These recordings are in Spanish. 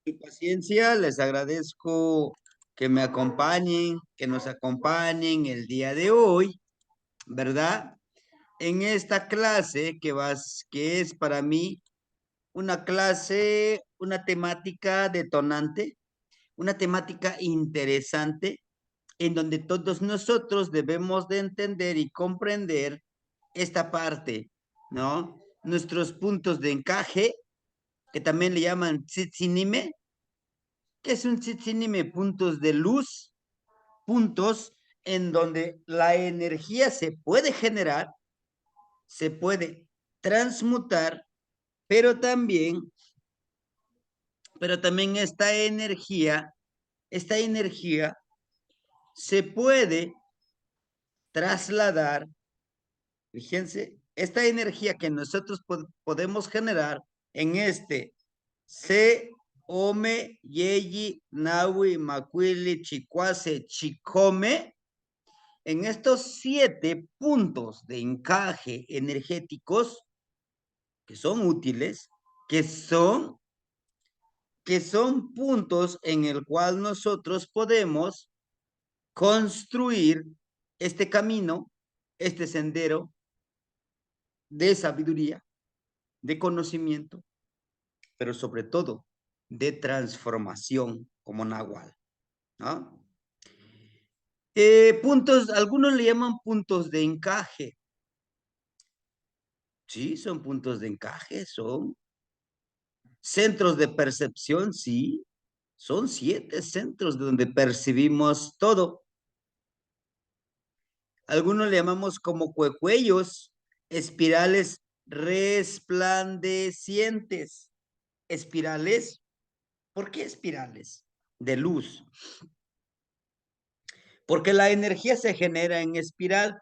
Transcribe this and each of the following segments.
su paciencia, les agradezco que me acompañen, que nos acompañen el día de hoy, ¿verdad? En esta clase que es para mí una clase, una temática detonante, una temática interesante, en donde todos nosotros debemos de entender y comprender esta parte, ¿no? Nuestros puntos de encaje, que también le llaman txitzinime. ¿Qué es un txitzinime? Puntos de luz, puntos en donde la energía se puede generar, se puede transmutar, pero también, pero también esta energía se puede trasladar. Fíjense, esta energía que nosotros podemos generar en este Se, Ome, Yeyi, Nahui, Macuili, Chicuase, Chicome, en estos 7 puntos de encaje energéticos que son útiles, que son, que son puntos en el cual nosotros podemos construir este camino, este sendero de sabiduría, de conocimiento, pero sobre todo de transformación como Nahual, ¿no? Puntos, algunos le llaman puntos de encaje. Sí, son puntos de encaje, son centros de percepción, sí. Son 7 centros donde percibimos todo. Algunos le llamamos como cuecuellos, espirales resplandecientes. Espirales, ¿por qué espirales? De luz. Porque la energía se genera en espiral.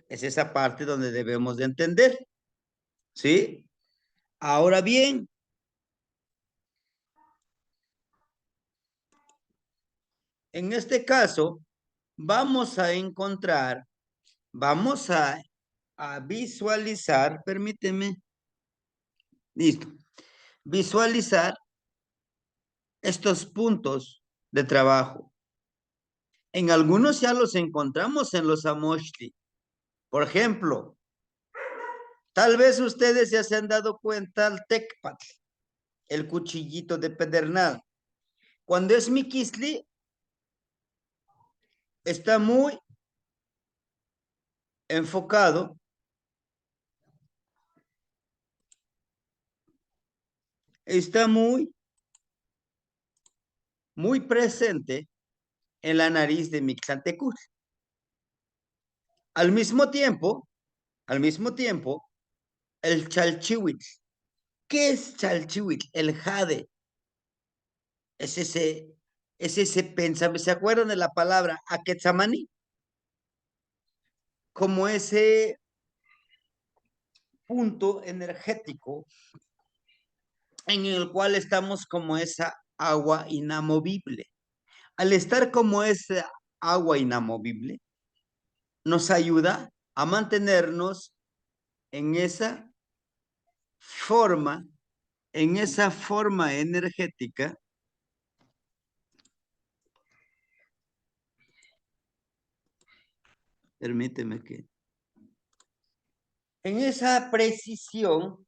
Es esa parte donde debemos de entender. ¿Sí? Ahora bien, en este caso, vamos a encontrar, vamos a visualizar, permíteme, listo, visualizar estos puntos de trabajo. En algunos ya los encontramos en los Amoshti. Por ejemplo, tal vez ustedes ya se han dado cuenta al Tecpatl, el cuchillito de pedernal. Cuando es Miquisli, está muy enfocado, está muy presente en la nariz de Mixantecutl. Al mismo tiempo, al mismo tiempo, el chalchihuitl. ¿Qué es chalchihuitl? El jade. Es ese pensamiento. ¿Se acuerdan de la palabra aquetzamani? Como ese punto energético en el cual estamos como esa agua inamovible. Al estar como esa agua inamovible, nos ayuda a mantenernos en forma, en esa forma energética. Permíteme que. En esa precisión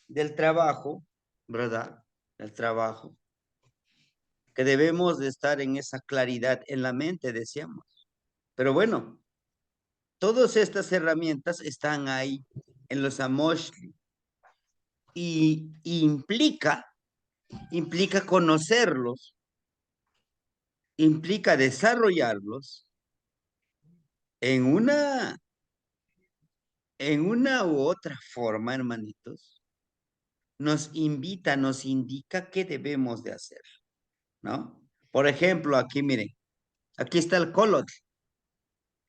del trabajo, ¿verdad? El trabajo, que debemos de estar en esa claridad en la mente, decíamos. Pero bueno, todas estas herramientas están ahí en los Amoshli y implica conocerlos, implica desarrollarlos en una u otra forma, hermanitos, nos invita, nos indica qué debemos de hacer, ¿no? Por ejemplo, aquí miren, aquí está el colotl,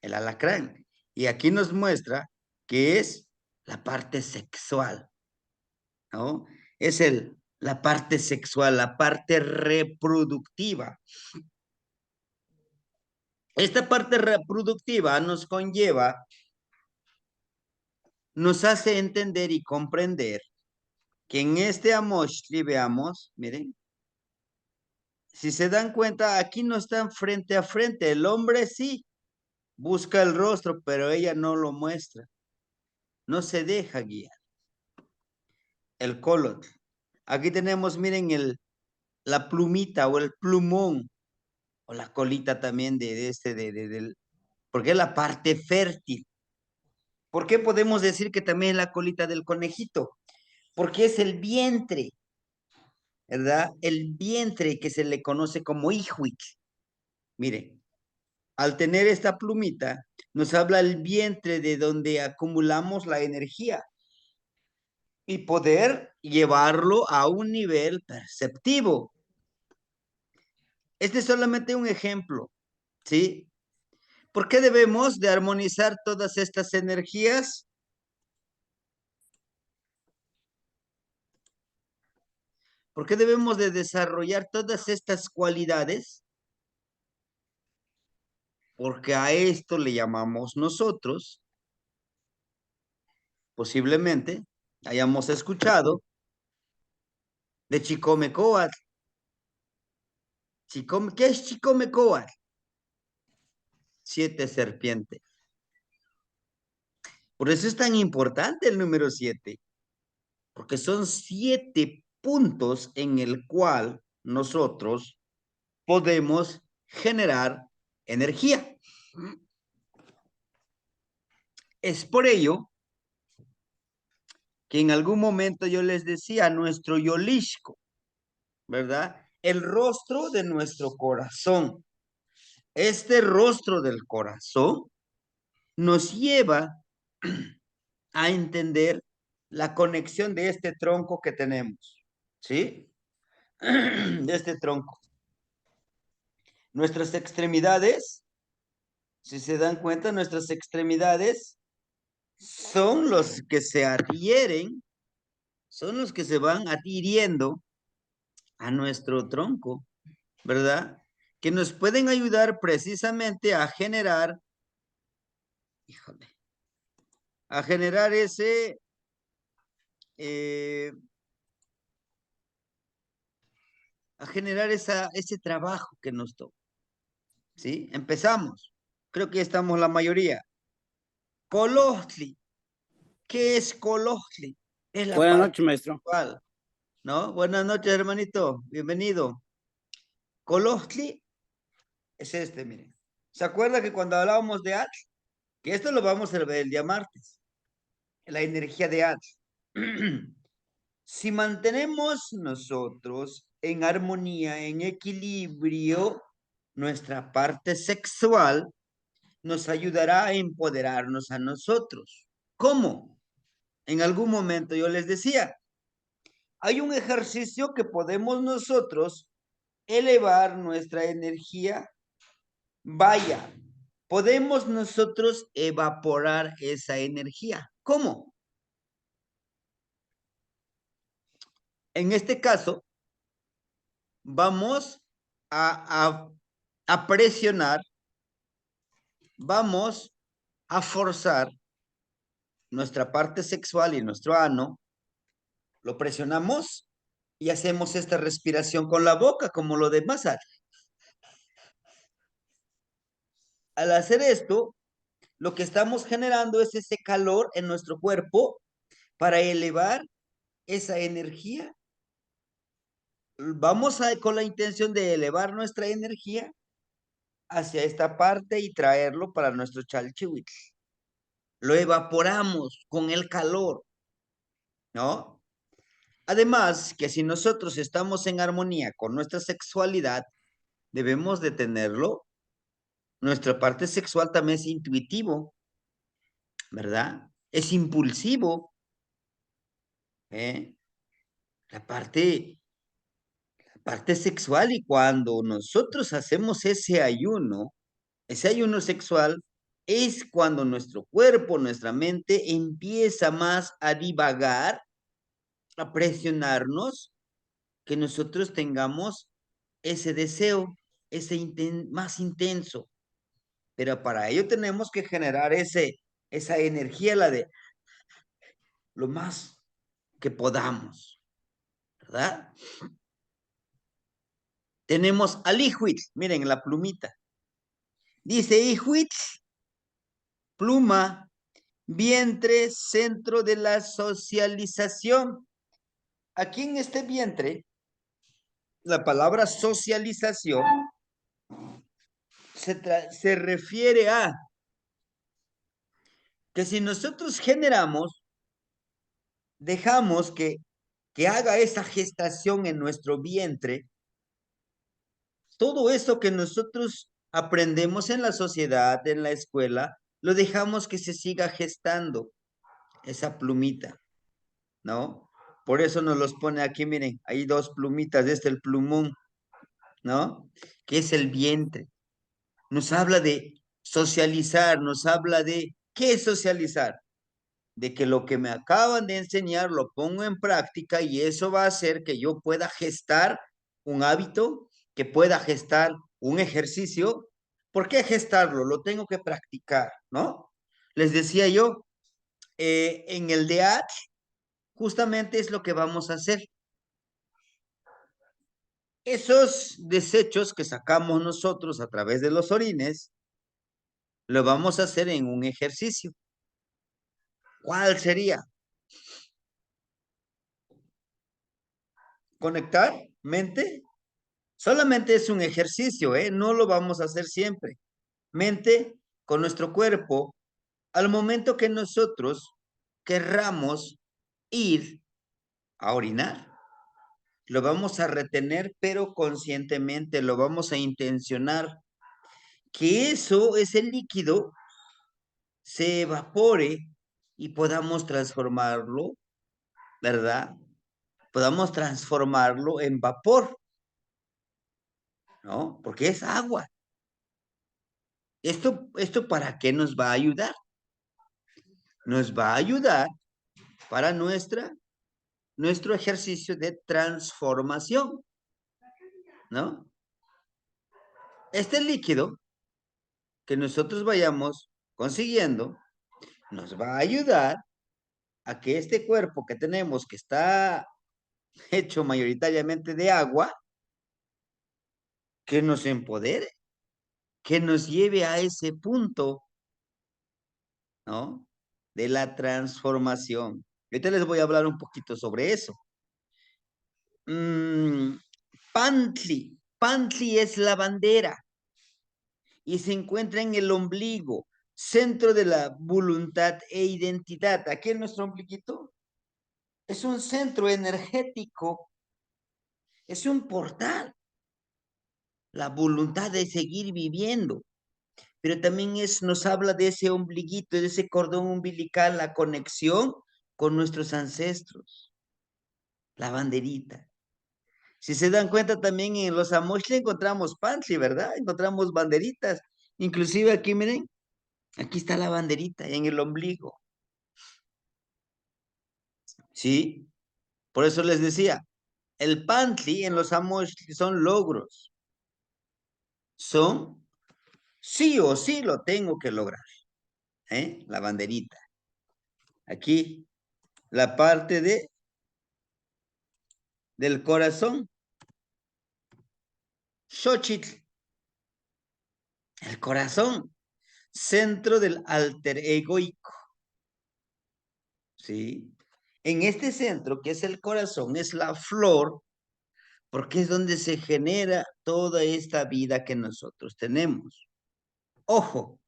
el alacrán, y aquí nos muestra que es la parte sexual, ¿no? Es la parte sexual, la parte reproductiva. Esta parte reproductiva nos conlleva, nos hace entender y comprender que en este Amoshli, veamos, miren, Si se dan cuenta, aquí no están frente a frente. El hombre sí busca el rostro, pero ella no lo muestra. No se deja guiar. El colot. Aquí tenemos, miren, la plumita o el plumón, o la colita también porque es la parte fértil. ¿Por qué podemos decir que también es la colita del conejito? Porque es el vientre, ¿verdad? El vientre que se le conoce como ijuic. Miren, al tener esta plumita, nos habla el vientre de donde acumulamos la energía y poder llevarlo a un nivel perceptivo. Este es solamente un ejemplo, ¿sí? ¿Por qué debemos de armonizar todas estas energías? ¿Por qué debemos de desarrollar todas estas cualidades? Porque a esto le llamamos nosotros, posiblemente, hayamos escuchado de Chicomecoatl. ¿Qué es Chicomecoatl? 7 serpientes. Por eso es tan importante el número 7, porque son 7 puntos en el cual nosotros podemos generar energía. Es por ello que en algún momento yo les decía, nuestro yolisco, ¿verdad? El rostro de nuestro corazón. Este rostro del corazón nos lleva a entender la conexión de este tronco que tenemos, ¿sí? De este tronco. Nuestras extremidades, si se dan cuenta, nuestras extremidades son los que se adhieren, son los que se van adhiriendo a nuestro tronco, ¿verdad? Que nos pueden ayudar precisamente a generar, híjole, a generar eh, ese trabajo que nos toca, ¿sí? Empezamos. Creo que ya estamos la mayoría. Colostli. ¿Qué es colostli? Es la Buenas parte noches, maestro. sexual, ¿no? Buenas noches, hermanito. Bienvenido. Colostli es este, miren. ¿Se acuerda que cuando hablábamos de H? Que esto lo vamos a ver el día martes. La energía de H. Si mantenemos nosotros en armonía, en equilibrio, nuestra parte sexual nos ayudará a empoderarnos a nosotros. ¿Cómo? En algún momento yo les decía, hay un ejercicio que podemos nosotros elevar nuestra energía. Vaya, podemos nosotros evaporar esa energía. ¿Cómo? En este caso, vamos a presionar, vamos a forzar nuestra parte sexual y nuestro ano, lo presionamos y hacemos esta respiración con la boca, como lo de Massad. Al hacer esto, lo que estamos generando es ese calor en nuestro cuerpo para elevar esa energía. Vamos con la intención de elevar nuestra energía hacia esta parte y traerlo para nuestro chalchihuitl. Lo evaporamos con el calor, ¿no? Además, que si nosotros estamos en armonía con nuestra sexualidad, debemos de tenerlo. Nuestra parte sexual también es intuitivo, ¿verdad? Es impulsivo, ¿eh? La parte sexual, y cuando nosotros hacemos ese ayuno sexual, es cuando nuestro cuerpo, nuestra mente empieza más a divagar, a presionarnos, que nosotros tengamos ese deseo, más intenso. Pero para ello tenemos que generar esa energía, la de lo más que podamos, ¿verdad? Tenemos al Ijuit, miren la plumita. Dice Ijuit, pluma, vientre, centro de la socialización. Aquí en este vientre, la palabra socialización se refiere a que si nosotros generamos, dejamos que haga esa gestación en nuestro vientre, todo eso que nosotros aprendemos en la sociedad, en la escuela, lo dejamos que se siga gestando, esa plumita, ¿no? Por eso nos los pone aquí, miren, hay dos plumitas, el plumón, ¿no? Que es el vientre. Nos habla de socializar, nos habla de, ¿qué es socializar? De que lo que me acaban de enseñar lo pongo en práctica y eso va a hacer que yo pueda gestar un hábito, que pueda gestar un ejercicio. ¿Por qué gestarlo? Lo tengo que practicar, ¿no? Les decía yo, en el DEAT justamente es lo que vamos a hacer. Esos desechos que sacamos nosotros a través de los orines, lo vamos a hacer en un ejercicio. ¿Cuál sería? Conectar mente. Solamente es un ejercicio, ¿eh? No lo vamos a hacer siempre. Mente con nuestro cuerpo, al momento que nosotros querramos ir a orinar, lo vamos a retener, pero conscientemente lo vamos a intencionar. Que eso, ese líquido, se evapore y podamos transformarlo, ¿verdad? Podamos transformarlo en vapor, ¿no? Porque es agua. ¿Esto para qué nos va a ayudar? Nos va a ayudar para nuestro ejercicio de transformación, ¿no? Este líquido que nosotros vayamos consiguiendo nos va a ayudar a que este cuerpo que tenemos, que está hecho mayoritariamente de agua, que nos empodere, que nos lleve a ese punto, ¿no? De la transformación. Ahorita les voy a hablar un poquito sobre eso. Pantli. Pantli es la bandera y se encuentra en el ombligo, centro de la voluntad e identidad. Aquí en nuestro ombliguito es un centro energético, es un portal, la voluntad de seguir viviendo. Pero también nos habla de ese ombliguito, de ese cordón umbilical, la conexión con nuestros ancestros, la banderita. Si se dan cuenta, también en los Amoxle encontramos pantli, ¿verdad? Encontramos banderitas. Inclusive aquí, miren, aquí está la banderita en el ombligo. ¿Sí? Por eso les decía, el pantli en los Amoxle son logros. Son sí o sí lo tengo que lograr. La banderita. Aquí, la parte del corazón. Xochitl, el corazón, centro del alter egoico. ¿Sí? En este centro, que es el corazón, es la flor, porque es donde se genera toda esta vida que nosotros tenemos. Ojo,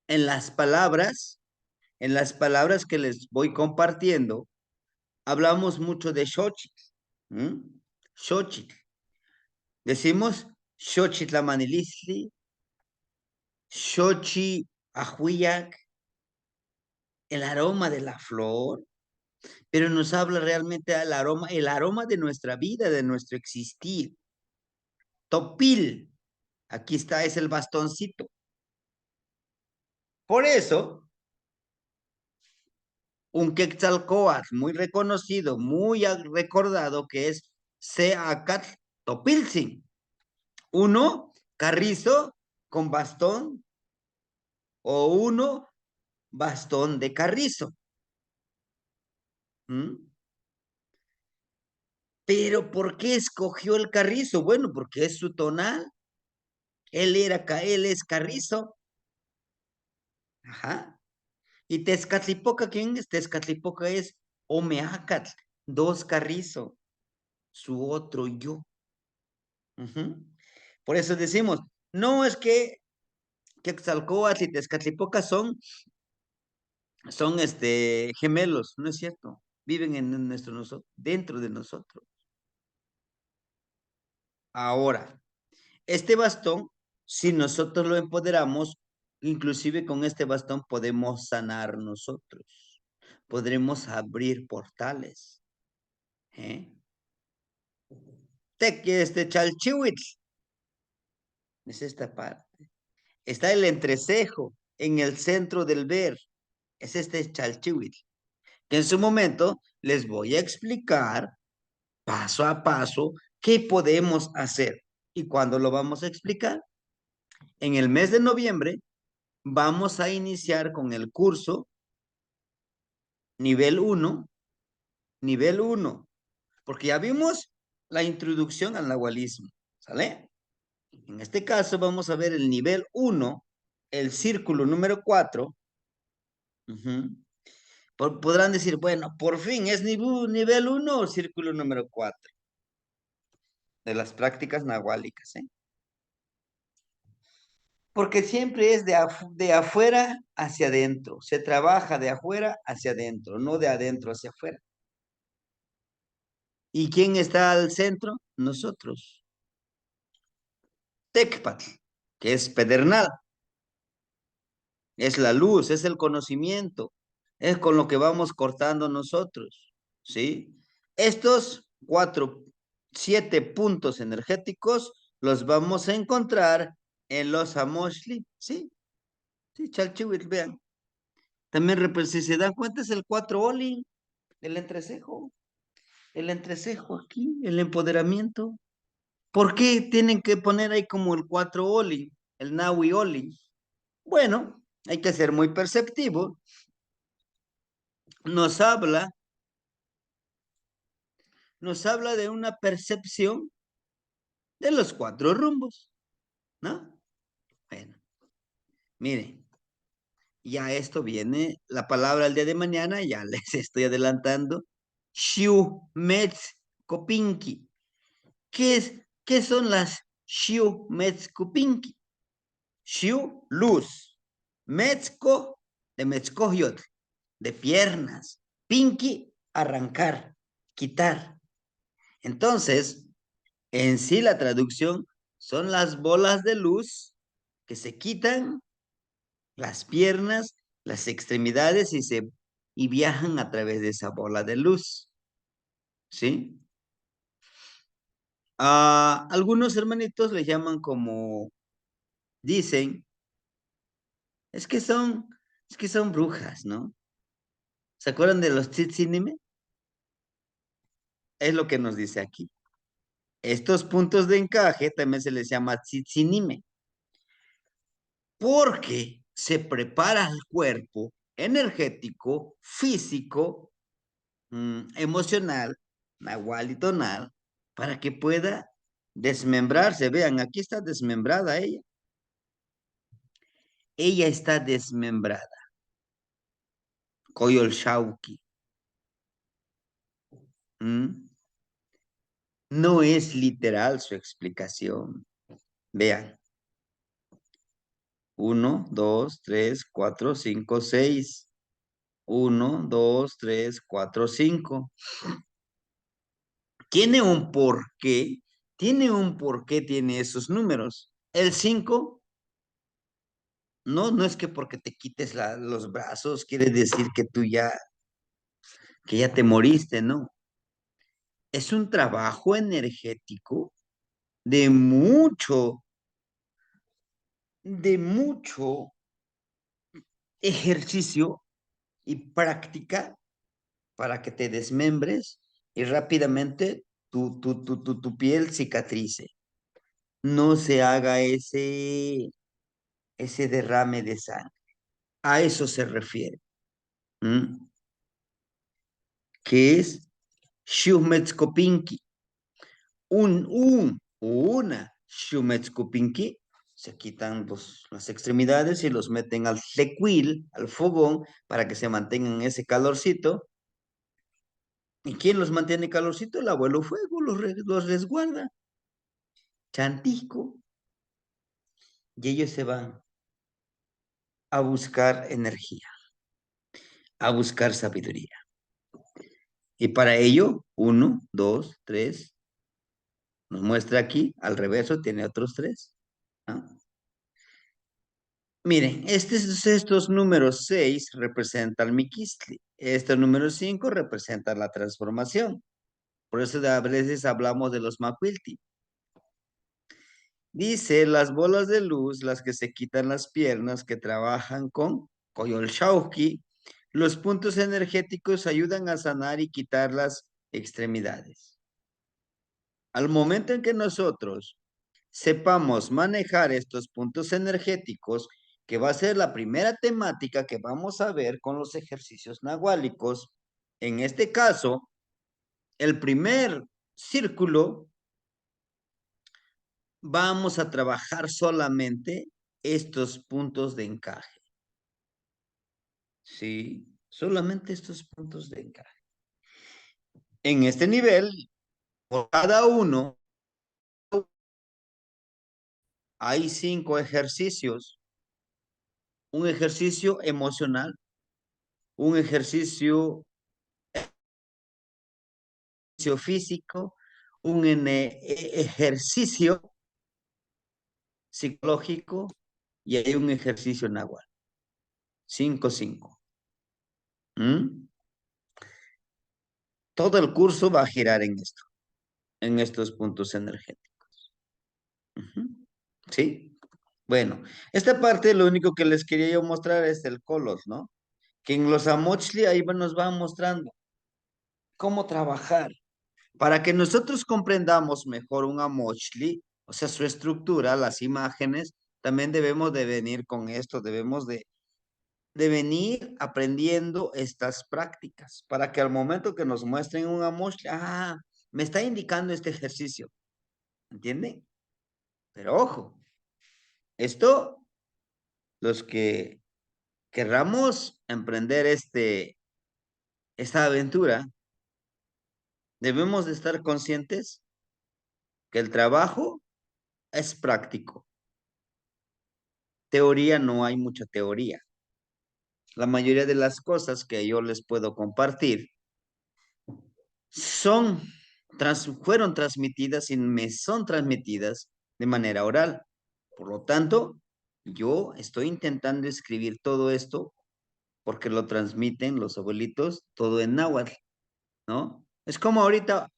en las palabras que les voy compartiendo, hablamos mucho de Xochitl. Xochitl. Decimos Xochitlamanilistli, Xochi Ahuillac, el aroma de la flor, pero nos habla realmente del aroma, el aroma de nuestra vida, de nuestro existir. Topil, aquí está, es el bastoncito. Por eso, un Quetzalcóatl muy reconocido, muy recordado, que es Seacatl Topiltzin. Uno, carrizo con bastón, o uno, bastón de carrizo. ¿Mm? Pero ¿por qué escogió el carrizo? Bueno, porque es su tonal. Él es carrizo. Ajá. Y Tezcatlipoca, ¿quién es? Tezcatlipoca es Omeacatl, dos carrizo, su otro yo. Ujú. Por eso decimos, no es que Quetzalcóatl y Tezcatlipoca son gemelos, no es cierto. Viven en dentro de nosotros. Ahora, este bastón, si nosotros lo empoderamos, inclusive con este bastón podemos sanar nosotros. Podremos abrir portales. ¿Eh? Chalchihuitl, es esta parte. Está el entrecejo en el centro del ver. Es este chalchihuitl. Que en su momento les voy a explicar paso a paso qué podemos hacer. ¿Y cuándo lo vamos a explicar? En el mes de noviembre vamos a iniciar con el curso nivel uno, nivel uno, porque ya vimos la introducción al nahualismo, ¿sale? En este caso vamos a ver el nivel uno, el círculo número 4. Podrán decir, bueno, por fin es nivel uno o círculo número 4 de las prácticas nahuálicas, ¿eh? Porque siempre es de afuera hacia adentro. Se trabaja de afuera hacia adentro, no de adentro hacia afuera. ¿Y quién está al centro? Nosotros. Tecpatl, que es pedernal, es la luz, es el conocimiento, es con lo que vamos cortando nosotros, ¿sí? Estos 7 puntos energéticos los vamos a encontrar en los Amoshli, ¿sí? Sí, Chalchihuitl, vean. También, si se dan cuenta, es el 4 Oli, el entrecejo. El entrecejo aquí, el empoderamiento. ¿Por qué tienen que poner ahí como el 4 Oli, el Nahui Oli? Bueno, hay que ser muy perceptivo. Nos habla, nos habla de una percepción de los 4 rumbos, ¿no? Bueno, miren, ya esto viene, la palabra el día de mañana, ya les estoy adelantando. Shiu Metz Kopinki. ¿Qué son las Shiu Metz Kopinki? Shiu, luz. Metzko, de Metzkohyot, de piernas. Pinky, arrancar, quitar. Entonces, en sí la traducción son las bolas de luz que se quitan las piernas, las extremidades y viajan a través de esa bola de luz. ¿Sí? Algunos hermanitos le llaman como dicen, es que son, es que son brujas, ¿no? ¿Se acuerdan de los Tzitzínime? Es lo que nos dice aquí. Estos puntos de encaje también se les llama Tzitzínime, porque se prepara el cuerpo energético, físico, emocional, nahual y tonal, para que pueda desmembrarse. Vean, aquí está desmembrada ella. Ella está desmembrada. Coyol Shauki. No es literal su explicación. Vean. 1, 2, 3, 4, 5, 6. 1, 2, 3, 4, 5. Tiene un porqué. Tiene un porqué, tiene esos números. El 5, no es que porque te quites los brazos, quiere decir que ya te moriste, no. Es un trabajo energético de mucho ejercicio y práctica para que te desmembres y rápidamente tu piel cicatrice. No se haga ese derrame de sangre. A eso se refiere. ¿Mm? Que es Shumetskopinki. una, shumetskupinki, se quitan las extremidades y los meten al tequil, al fogón, para que se mantengan ese calorcito. ¿Y quién los mantiene calorcito? El abuelo fuego, los resguarda. Chantico. Y ellos se van a buscar energía, a buscar sabiduría. Y para ello, uno, dos, tres, nos muestra aquí, al reverso tiene otros tres, ¿no? Miren, estos números 6 representan el Miquistli. Este número 5 representa la transformación. Por eso a veces hablamos de los Macuilti. Dice, las bolas de luz, las que se quitan las piernas, que trabajan con Koyol Shauki, los puntos energéticos ayudan a sanar y quitar las extremidades. Al momento en que nosotros sepamos manejar estos puntos energéticos, que va a ser la primera temática que vamos a ver con los ejercicios nahuálicos. En este caso, el primer círculo, vamos a trabajar solamente estos puntos de encaje. Sí, solamente estos puntos de encaje. En este nivel, por cada uno, hay 5 ejercicios. Un ejercicio emocional, un ejercicio físico, un ejercicio psicológico y hay un ejercicio náhuatl. 5, 5. Todo el curso va a girar en esto, en estos puntos energéticos. ¿Sí? Bueno, esta parte lo único que les quería yo mostrar es el color, ¿no? Que en los amochli ahí nos van mostrando cómo trabajar. Para que nosotros comprendamos mejor un amochli, o sea, su estructura, las imágenes, también debemos de venir con esto, debemos de venir aprendiendo estas prácticas, para que al momento que nos muestren un amochli, me está indicando este ejercicio, ¿entienden? Pero ojo, esto, los que querramos emprender esta aventura, debemos de estar conscientes que el trabajo es práctico. Teoría no hay mucha teoría. La mayoría de las cosas que yo les puedo compartir fueron transmitidas y me son transmitidas de manera oral. Por lo tanto, yo estoy intentando escribir todo esto porque lo transmiten los abuelitos todo en náhuatl, ¿no? Es como ahorita,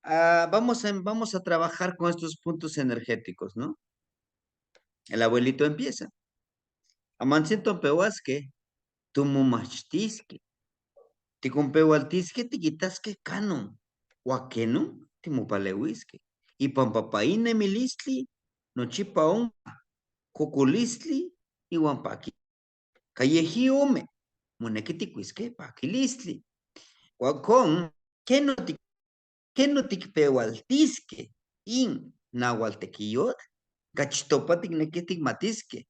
vamos a trabajar con estos puntos energéticos, ¿no? El abuelito empieza. Amancito pehuasque, tumumachtisque, ticumpeualtisque, tiquitasque canon, huaqueno, timupaleuisque, y pampapaine milistli, nochipa cuculistli, y huampaqui. Callejí ome, munequiticuisque, paquilistli. Huacón, que no ticpeualtisque, in nahualtequillot, gachtopa ticnequitigmatisque.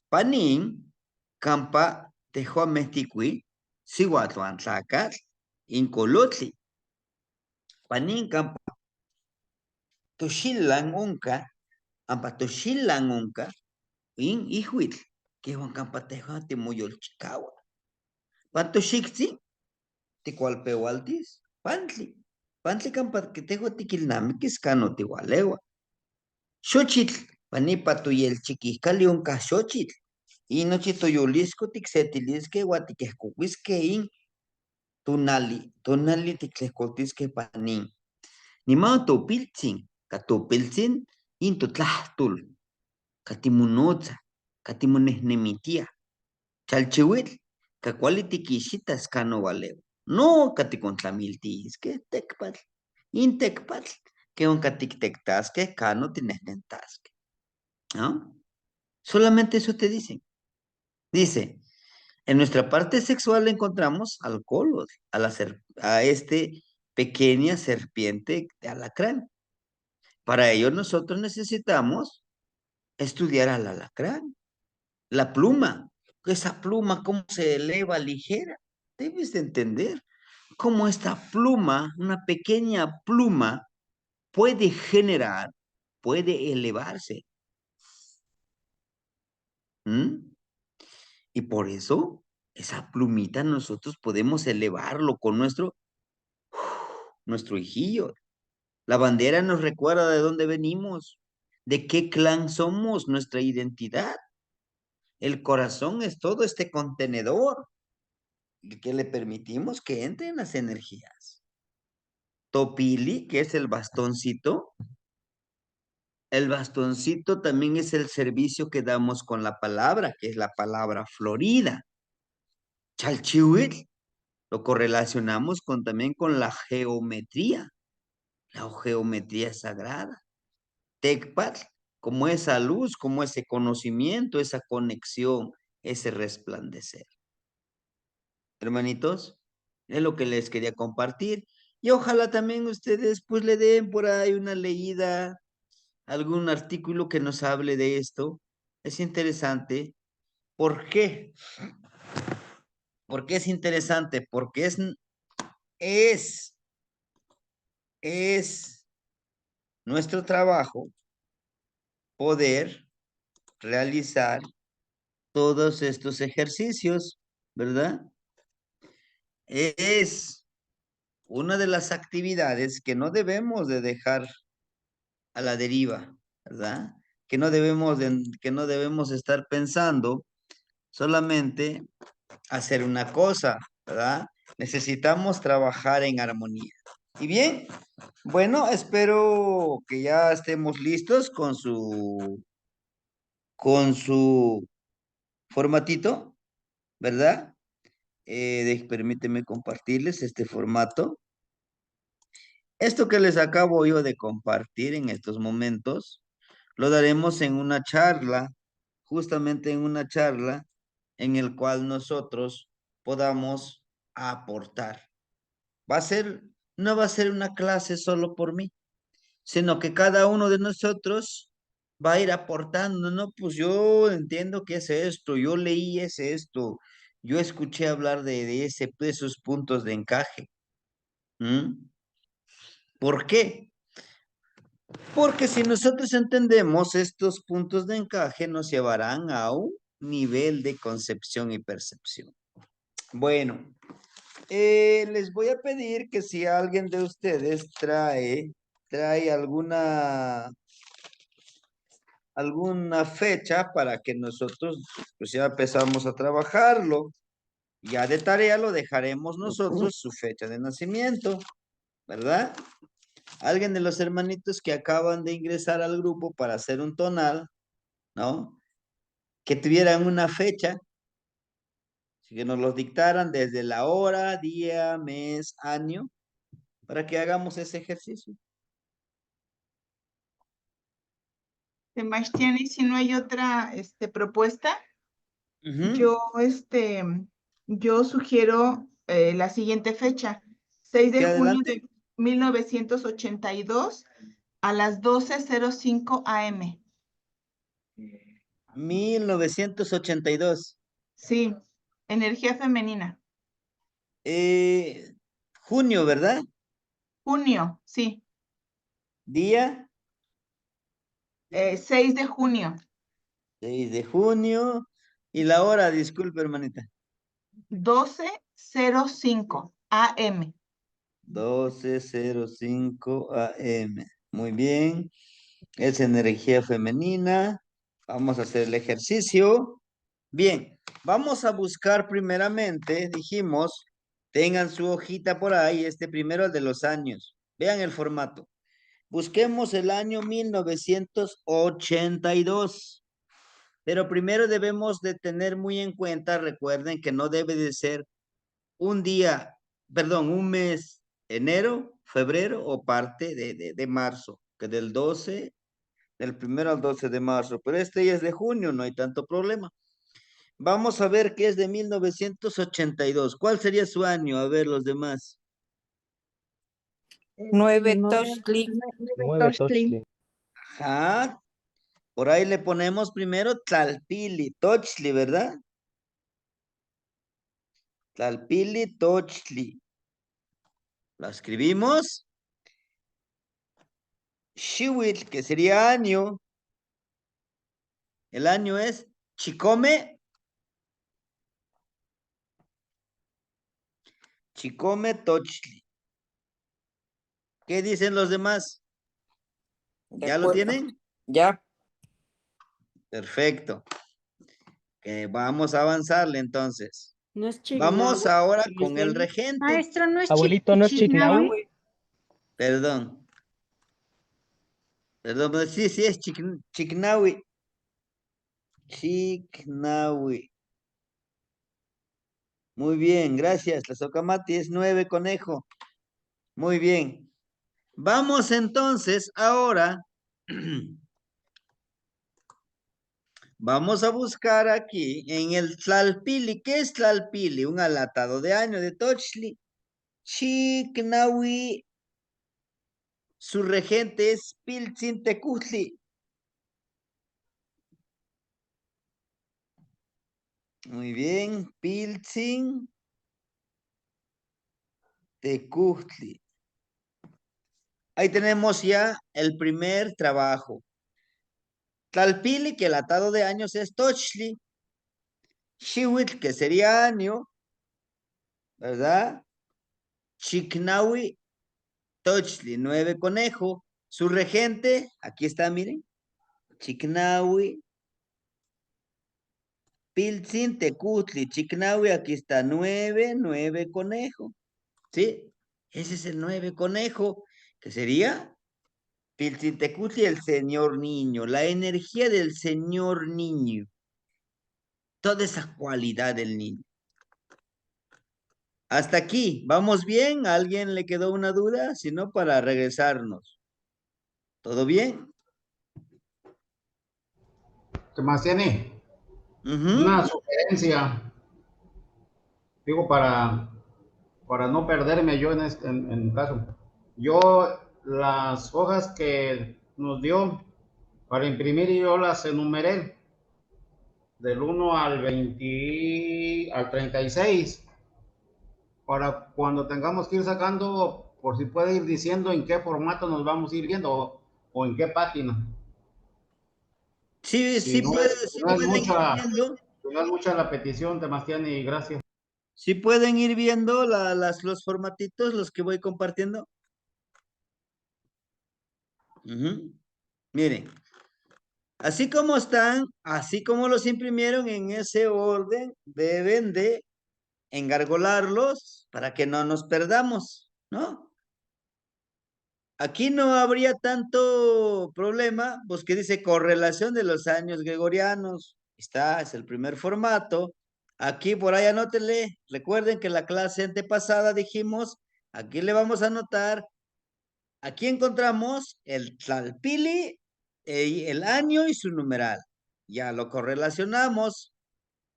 Panin, campa tehuamehticui, sihuatluan tlacatl, incolotli. Panin campa toshilan onca, ampa toshilan onca, in ihuitl, que juan campa tehuan timoyolchicaua. Pantoshictzi, ticualpeualtis, pantli. Pantli campa que tehuan tiquilnamiquis cano tihualeua. Xochitl, panipa tuyelchiquiscali onca xochitl. Y nochi toyolisco ticsetilisque guatiquescoquisque in tonali ticlescoltisque panin. Nimao topiltzin, catopiltzin in totlahtul, catimonotza, catimonehnemitiah. Chalchihuitl, cacuali tiquixitas cano valeo. No caticontlamiltisque tecpatl, in tecpatl, que onca tictectasque cano tinehtentasque. ¿No? Solamente eso te dicen. Dice, en nuestra parte sexual encontramos al colod, a este pequeña serpiente de alacrán. Para ello nosotros necesitamos estudiar al alacrán, la pluma. Esa pluma, cómo se eleva ligera. Debes de entender cómo esta pluma, una pequeña pluma, puede generar, puede elevarse. ¿Mm? Y por eso, esa plumita nosotros podemos elevarlo con nuestro hijillo. La bandera nos recuerda de dónde venimos, de qué clan somos, nuestra identidad. El corazón es todo este contenedor que le permitimos que entren las energías. Topili, que es el bastoncito. El bastoncito también es el servicio que damos con la palabra, que es la palabra florida. Chalchihuitl lo correlacionamos también con la geometría sagrada. Tecpatl, como esa luz, como ese conocimiento, esa conexión, ese resplandecer. Hermanitos, es lo que les quería compartir. Y ojalá también ustedes pues le den por ahí una leída, algún artículo que nos hable de esto. Es interesante. ¿Por qué? ¿Por qué es interesante? Porque es, es nuestro trabajo poder realizar todos estos ejercicios, ¿verdad? Es una de las actividades que no debemos de dejar a la deriva, ¿verdad? Que no debemos estar pensando solamente hacer una cosa, ¿verdad? Necesitamos trabajar en armonía. Y bien, bueno, espero que ya estemos listos con su formatito, ¿verdad? Permíteme compartirles este formato. Esto que les acabo yo de compartir en estos momentos, lo daremos en una charla, justamente en una charla en el cual nosotros podamos aportar. No va a ser una clase solo por mí, sino que cada uno de nosotros va a ir aportando, ¿no? Pues yo entiendo que es esto, yo leí esto, yo escuché hablar de esos puntos de encaje. ¿Mm? ¿Por qué? Porque si nosotros entendemos estos puntos de encaje, nos llevarán a un nivel de concepción y percepción. Bueno, les voy a pedir que si alguien de ustedes trae alguna fecha para que nosotros pues ya empezamos a trabajarlo. Ya de tarea lo dejaremos nosotros su fecha de nacimiento, ¿verdad? Alguien de los hermanitos que acaban de ingresar al grupo para hacer un tonal, ¿no? Que tuvieran una fecha, que nos los dictaran desde la hora, día, mes, año, para que hagamos ese ejercicio. Sebastián, y si no hay otra propuesta, Ujú. yo sugiero la siguiente fecha, 6 de ¿Qué junio adelante? de 1982 a las 12:05 am. 1982. Sí, energía femenina. Junio, ¿verdad? Junio, sí, Día 6 de junio, 6 de junio. Y la hora, disculpe, hermanita. 12:05 am. 12:05 AM. Muy bien. Es energía femenina. Vamos a hacer el ejercicio. Bien, vamos a buscar primeramente, dijimos, tengan su hojita por ahí, este primero el de los años. Vean el formato. Busquemos el año 1982. Pero primero debemos de tener muy en cuenta, recuerden que no debe de ser un día, perdón, un mes, enero, febrero o parte de marzo, que del primero al 12 de marzo, pero este ya es de junio, no hay tanto problema. Vamos a ver qué es de 1982. ¿Cuál sería su año? A ver los demás. 9 Tochtli. 9 Tochtli. Ajá. Por ahí le ponemos primero Tlalpili, Tochli, ¿verdad? Tlalpili, Tochli. Lo escribimos. Xihuitl, que sería año. El año es Chicome. Chicome, Tochli. ¿Qué dicen los demás? De ¿Ya lo acuerdo. tienen? Ya. Perfecto. Vamos a avanzarle entonces. No es Vamos Chignahui, ahora ¿es con el Delhi? regente. Maestro, ¿no es Abuelito, ¿no es Chignahui? Chignahui. Perdón. Perdón, pero sí, es Chignahui. Chignahui. Muy bien, gracias. La socamati es 9, conejo. Muy bien. Vamos entonces ahora. Vamos a buscar aquí en el Tlalpili. ¿Qué es Tlalpili? Un alatado de año de Tochli. Chignahui. Su regente es Piltzin Tecutli. Muy bien, Piltzin Tecutli. Ahí tenemos ya el primer trabajo. Tlalpili, que el atado de años es Tochli. Xihuitl, que sería año, ¿verdad? Chignahui, Tochli, 9 conejo. Su regente, aquí está, miren. Chignahui, Piltzin Tecutli, Chignahui, aquí está 9 conejo. ¿Sí? Ese es el 9 conejo, que sería Piltzintecutli, el señor niño, la energía del señor niño, toda esa cualidad del niño. Hasta aquí, ¿vamos bien? ¿A alguien le quedó una duda? Si no, para regresarnos. ¿Todo bien? Sebastiani, Ujú. una sugerencia, digo, para no perderme yo en caso. Yo las hojas que nos dio para imprimir, yo las enumeré del 1 al 20, al 36, para cuando tengamos que ir sacando, por si puede ir diciendo en qué formato nos vamos a ir viendo o en qué página. Sí, Si no sí no es pueden ir mucha, viendo. si no es mucha la petición, Sebastiani, gracias. Sí pueden ir viendo los formatitos, los que voy compartiendo. Ujú. Miren, así como están, así como los imprimieron en ese orden, deben de engargolarlos para que no nos perdamos, ¿no? Aquí no habría tanto problema, pues que dice correlación de los años gregorianos. Está, es el primer formato. Aquí por ahí anótenle. Recuerden que la clase antepasada dijimos, aquí le vamos a anotar. Aquí encontramos el Tlalpili, el año y su numeral. Ya lo correlacionamos.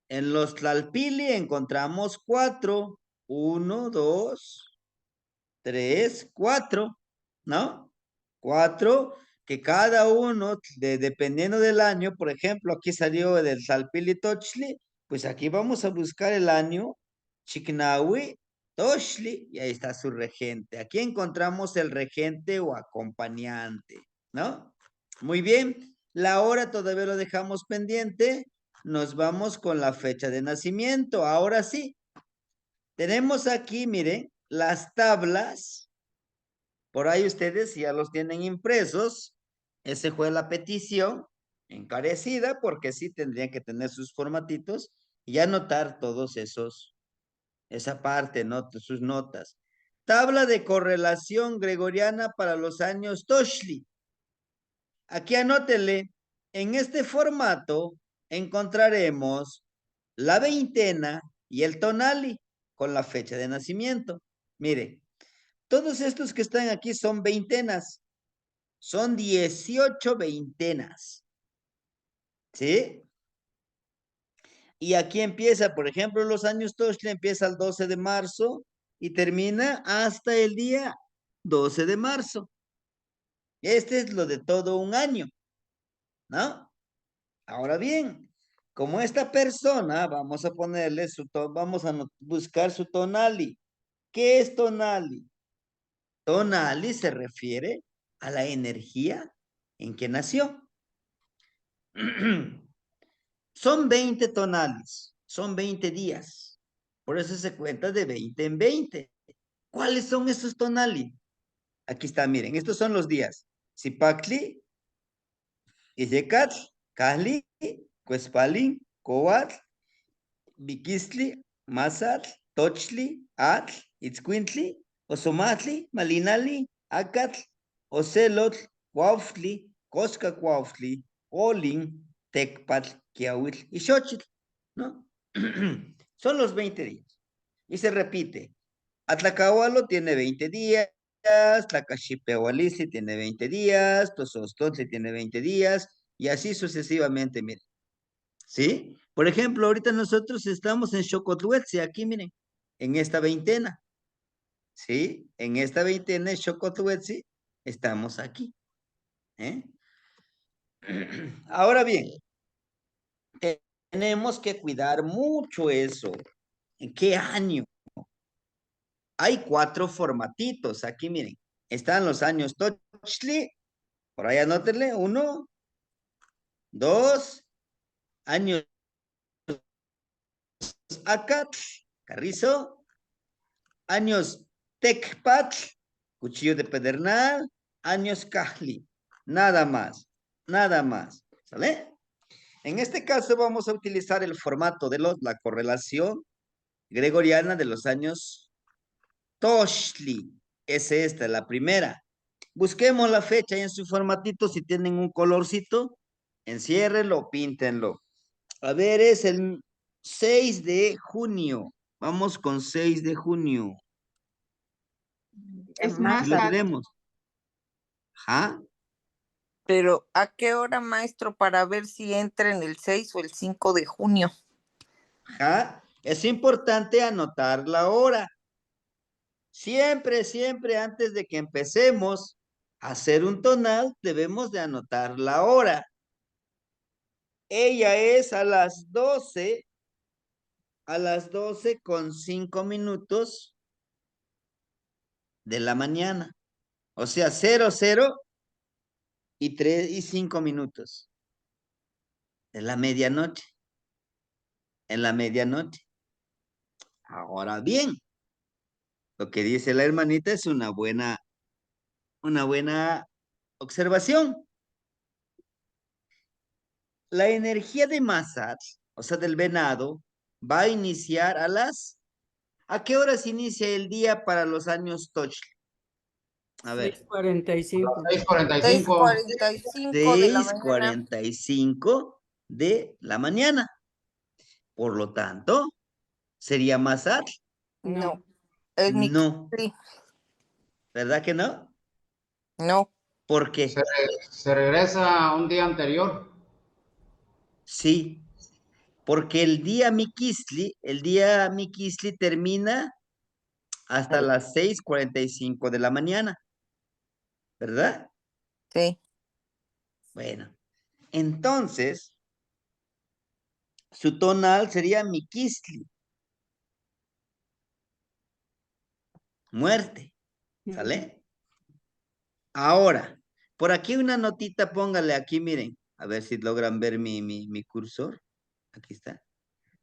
En los Tlalpili encontramos 4, 1, 2, 3, 4, ¿no? 4, que cada uno, dependiendo del año, por ejemplo, aquí salió del Tlalpili Tochli, pues aquí vamos a buscar el año Chiknawi Tochli, y ahí está su regente. Aquí encontramos el regente o acompañante, ¿no? Muy bien, la hora todavía lo dejamos pendiente. Nos vamos con la fecha de nacimiento. Ahora sí, tenemos aquí, miren, las tablas. Por ahí ustedes ya los tienen impresos. Esa fue la petición encarecida porque sí tendrían que tener sus formatitos y anotar todos esa parte, ¿no? Sus notas. Tabla de correlación gregoriana para los años Toshli. Aquí anótele, en este formato encontraremos la veintena y el tonali con la fecha de nacimiento. Mire, todos estos que están aquí son veintenas, son 18 veintenas, ¿sí? Y aquí empieza, por ejemplo, los años Toshli empieza el 12 de marzo y termina hasta el día 12 de marzo. Este es lo de todo un año, ¿no? Ahora bien, como esta persona, vamos a ponerle vamos a buscar su tonali. ¿Qué es tonali? Tonali se refiere a la energía en que nació. Son 20 tonales, son 20 días. Por eso se cuenta de 20 en 20. ¿Cuáles son esos tonali? Aquí está, miren, estos son los días. Zipactli, Izecatl, Cali, Cuespalin, Coatl, Biquistli, Mazatl, Tochli, Atl, Itzcuintli, Osomatli, Malinali, Acatl, Ocelotl, Cuauhtli, Cosca Cuauhtli, Olin, Tecpatl, Quiahuitl y Xochitl, ¿no? Son los 20 días. Y se repite. Atlacahualo tiene 20 días, Tlacaxipehualisli tiene 20 días, Tosostontli tiene 20 días, y así sucesivamente, miren. ¿Sí? Por ejemplo, ahorita nosotros estamos en Xocotluetzi, aquí miren, en esta veintena. ¿Sí? En esta veintena de Xocotluetzi estamos aquí. ¿Eh? Ahora bien, tenemos que cuidar mucho eso. ¿En qué año? Hay 4 formatitos, aquí miren. Están los años Tochli, por ahí anótenle, 1, 2, años Acatl, Carrizo, años Tecpatl, cuchillo de pedernal, años Cajli, nada más, nada más, ¿sale? En este caso vamos a utilizar el formato de la correlación gregoriana de los años Toshli, es esta, la primera. Busquemos la fecha en su formatito, si tienen un colorcito, enciérrenlo, píntenlo. A ver, es el 6 de junio. Vamos con 6 de junio. Es Aquí más lo alto. tenemos. Ajá. Pero ¿a qué hora, maestro, para ver si entra en el 6 o el 5 de junio? Ajá. Es importante anotar la hora. Siempre, siempre antes de que empecemos a hacer un tonal, debemos de anotar la hora. Ella es a las 12 con 5 minutos de la mañana. O sea, 00 y 3 y 5 minutos. En la medianoche. En la medianoche. Ahora bien, lo que dice la hermanita es una buena observación. La energía de Mazat, o sea, del venado, va a iniciar ¿a qué horas inicia el día para los años Toch? A ver. 6:45. 6:45. 6:45 de la mañana. 6:45 de la mañana. Por lo tanto, ¿sería Mazat? No, es mi No. sí, ¿Verdad que no? no. ¿Por qué? Se regresa un día anterior. Sí, porque el día Mikisli termina hasta las 6:45 de la mañana, ¿verdad? Sí, Bueno, entonces, su tonal sería Mikisli, muerte, ¿sale? Ahora, por aquí una notita, póngale aquí, miren, a ver si logran ver mi cursor. Aquí está.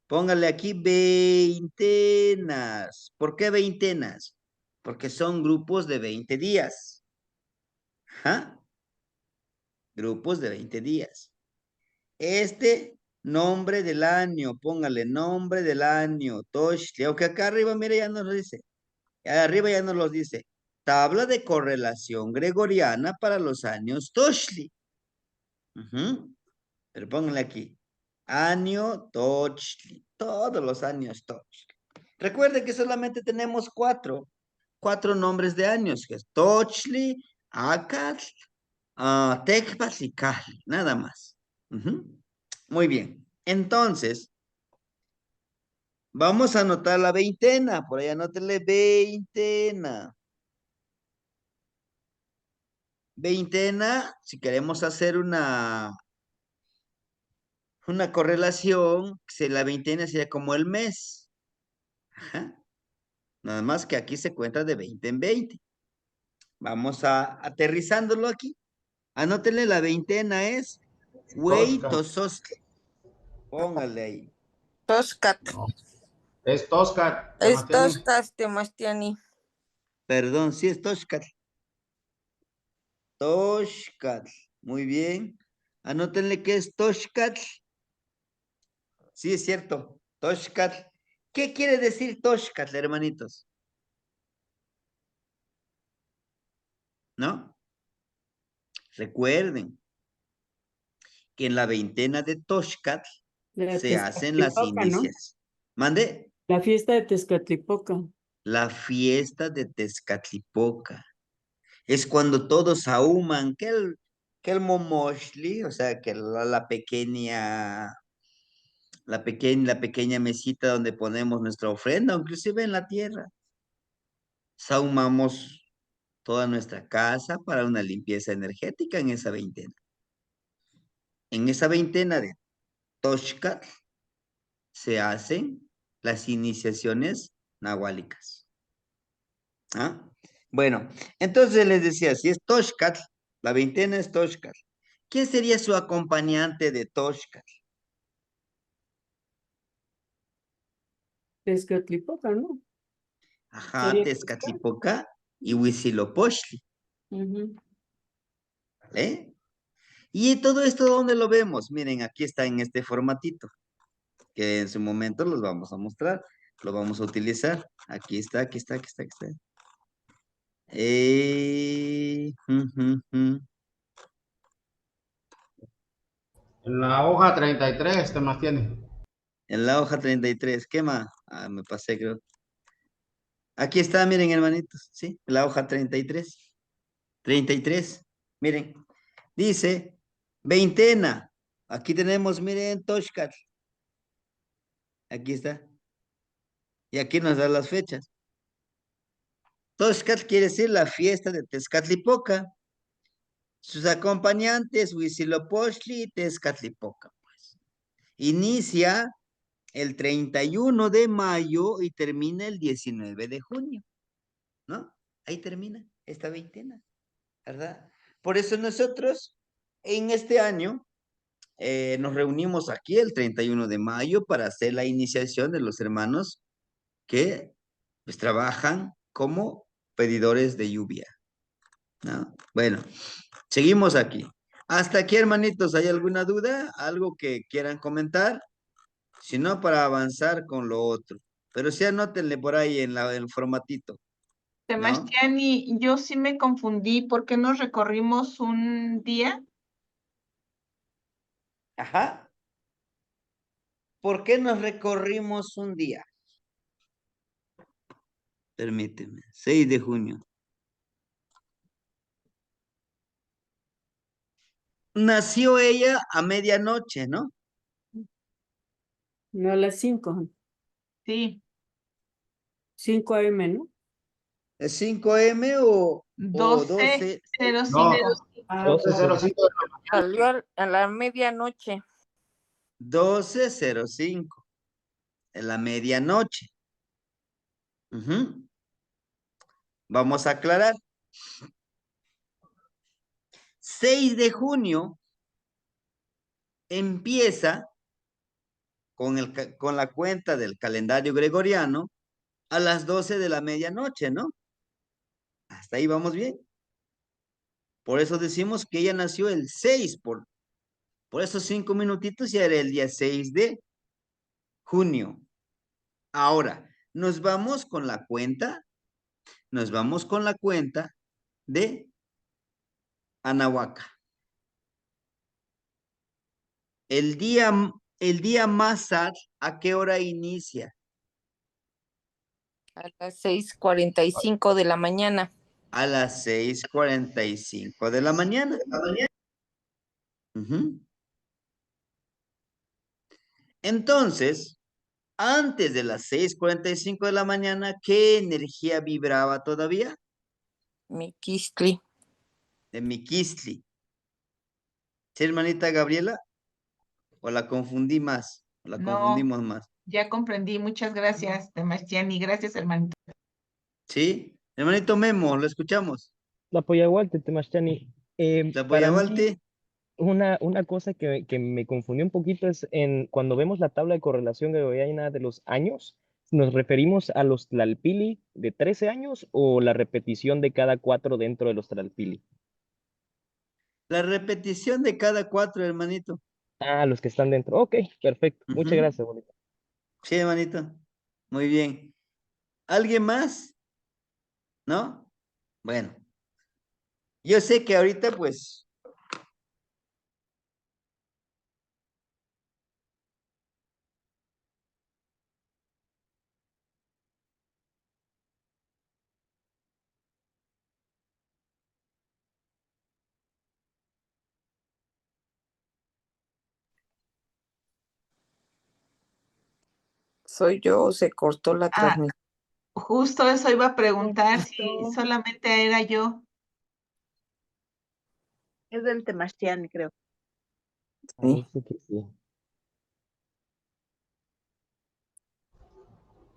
Póngale aquí veintenas. ¿Por qué veintenas? Porque son grupos de 20 días. Ajá. Grupos de 20 días. Este nombre del año, póngale nombre del año, Toshli, aunque acá arriba, mire, ya nos lo dice. Arriba ya nos lo dice. Tabla de correlación gregoriana para los años Toshli. Pero pónganle aquí. Año Tochli. Todos los años Tochli. Recuerden que solamente tenemos cuatro nombres de años, que es Tochli, Acatl, Tecpatl y Cali, nada más. Muy bien. Entonces, vamos a anotar la veintena. Por ahí anótenle veintena. veintena, si queremos hacer una correlación, la veintena sería como el mes. Ajá. Nada más que aquí se cuenta de 20 en 20. Vamos a aterrizándolo aquí. Anótenle, la veintena es Tosca. Tosostle. Póngale ahí. Toscat. No. Es Tosca, Es Temastiani. Toscas, Temastiani. Perdón, sí es Toshcat. Toshcat. Muy bien. Anótenle que es Toshcat. Sí, es cierto. Toshcat. ¿Qué quiere decir Toshcat, hermanitos? ¿No? Recuerden que en la veintena de Toshcat La se hacen las Tezcatlipoca, ¿no? inicias. Mande. La fiesta de Tezcatlipoca. La fiesta de Tezcatlipoca. Es cuando todos ahuman que el momoshli, o sea, que la pequeña mesita donde ponemos nuestra ofrenda, inclusive en la tierra. Sahumamos toda nuestra casa para una limpieza energética en esa veintena. En esa veintena de Toshkat se hacen las iniciaciones nahuálicas. ¿Ah? Bueno, entonces les decía, si es Toshkat, la veintena es Toshkat. ¿Quién sería su acompañante de Toshkat? Tezcatlipoca, ¿no? Ajá, Sería Tezcatlipoca y Huitzilopochtli, Ujú. ¿vale? Y todo esto, ¿dónde lo vemos? Miren, aquí está en este formatito, que en su momento los vamos a mostrar, lo vamos a utilizar. Aquí está, aquí está, aquí está, aquí está. Ujú. En la hoja 33, Temastiani. En la hoja 33, ¿qué más? Ah, me pasé, creo. Aquí está, miren, hermanitos, ¿sí? La hoja 33. 33, miren. Dice, veintena. Aquí tenemos, miren, Toshkat. Aquí está. Y aquí nos da las fechas. Toshkat quiere decir la fiesta de Tezcatlipoca. Sus acompañantes, Huitzilopochtli y Tezcatlipoca. Pues. Inicia el 31 de mayo y termina el 19 de junio. ¿No? Ahí termina esta veintena, ¿verdad? Por eso nosotros en este año nos reunimos aquí el 31 de mayo para hacer la iniciación de los hermanos que pues trabajan como pedidores de lluvia, ¿no? Bueno, seguimos aquí. Hasta aquí, hermanitos, ¿hay alguna duda? ¿Algo que quieran comentar? Si no, para avanzar con lo otro. Pero sí anótenle por ahí en el formatito, ¿no? Sebastián, yo sí me confundí. ¿Por qué nos recorrimos un día? Ajá. ¿Por qué nos recorrimos un día? Permíteme, 6 de junio. Nació ella a medianoche, ¿no? No, a las 5. Sí, 5 AM, ¿no? ¿Es 5 m o 12? 12:05. No, Ah, 12:05. Salió a la medianoche. 12:05. En la medianoche. Ujú. Vamos a aclarar. 6 de junio empieza con la cuenta del calendario gregoriano a las 12 de la medianoche, ¿no? Hasta ahí vamos bien. Por eso decimos que ella nació el 6, por esos 5 minutitos ya era el día 6 de junio. Ahora, nos vamos con la cuenta de Anahuaca. El día Mazat, ¿a qué hora inicia? A las 6:45 de la mañana. A las 6:45 de la mañana. Ujú. Entonces, antes de las 6:45 de la mañana, ¿qué energía vibraba todavía? Miquistli. de Miquistli. ¿Sí, hermanita Gabriela? ¿O la confundí más? ¿O la No, confundimos más? ya comprendí. Muchas gracias, Temastiani. Gracias, hermanito. ¿Sí? Hermanito Memo, lo escuchamos. La Poyahualte, Temachani. La Para mí, Boyabalte. una cosa que me confundió un poquito es cuando vemos la tabla de correlación gregoriana de los años, ¿nos referimos a los Tlalpili de 13 años o la repetición de cada 4 dentro de los Tlalpili? La repetición de cada 4, hermanito. Ah, los que están dentro. Ok, perfecto. Muchas Ujú. gracias, bonita. Sí, hermanito. Muy bien. ¿Alguien más? ¿No? Bueno, yo sé que ahorita pues ¿Soy yo o se cortó la Ah, transmisión? justo eso iba a preguntar si solamente era yo. Es del Temastiani, creo. Sí. Parece que sí.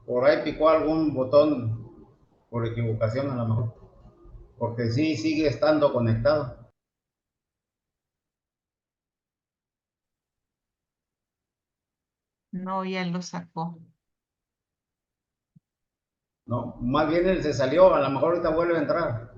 Por ahí picó algún botón por equivocación a lo mejor, porque sí sigue estando conectado. No, ya lo sacó. No, más bien él se salió, a lo mejor ahorita vuelve a entrar.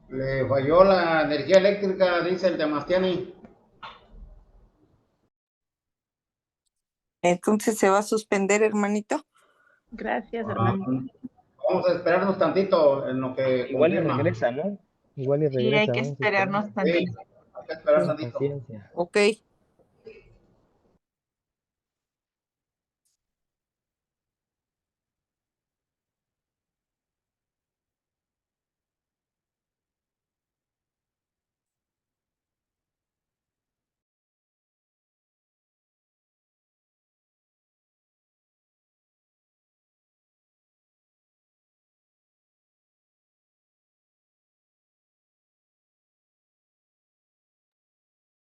Le falló la energía eléctrica, dice el Demastiani. Entonces se va a suspender, hermanito. Gracias, Ah, hermanito. vamos a esperarnos tantito en lo que Igual y confirma. regresa, ¿no? Igual y Sí, hay regresa, que vamos a esperar. esperarnos Sí, tantito. hay que esperar Con tantito. paciencia. Ok.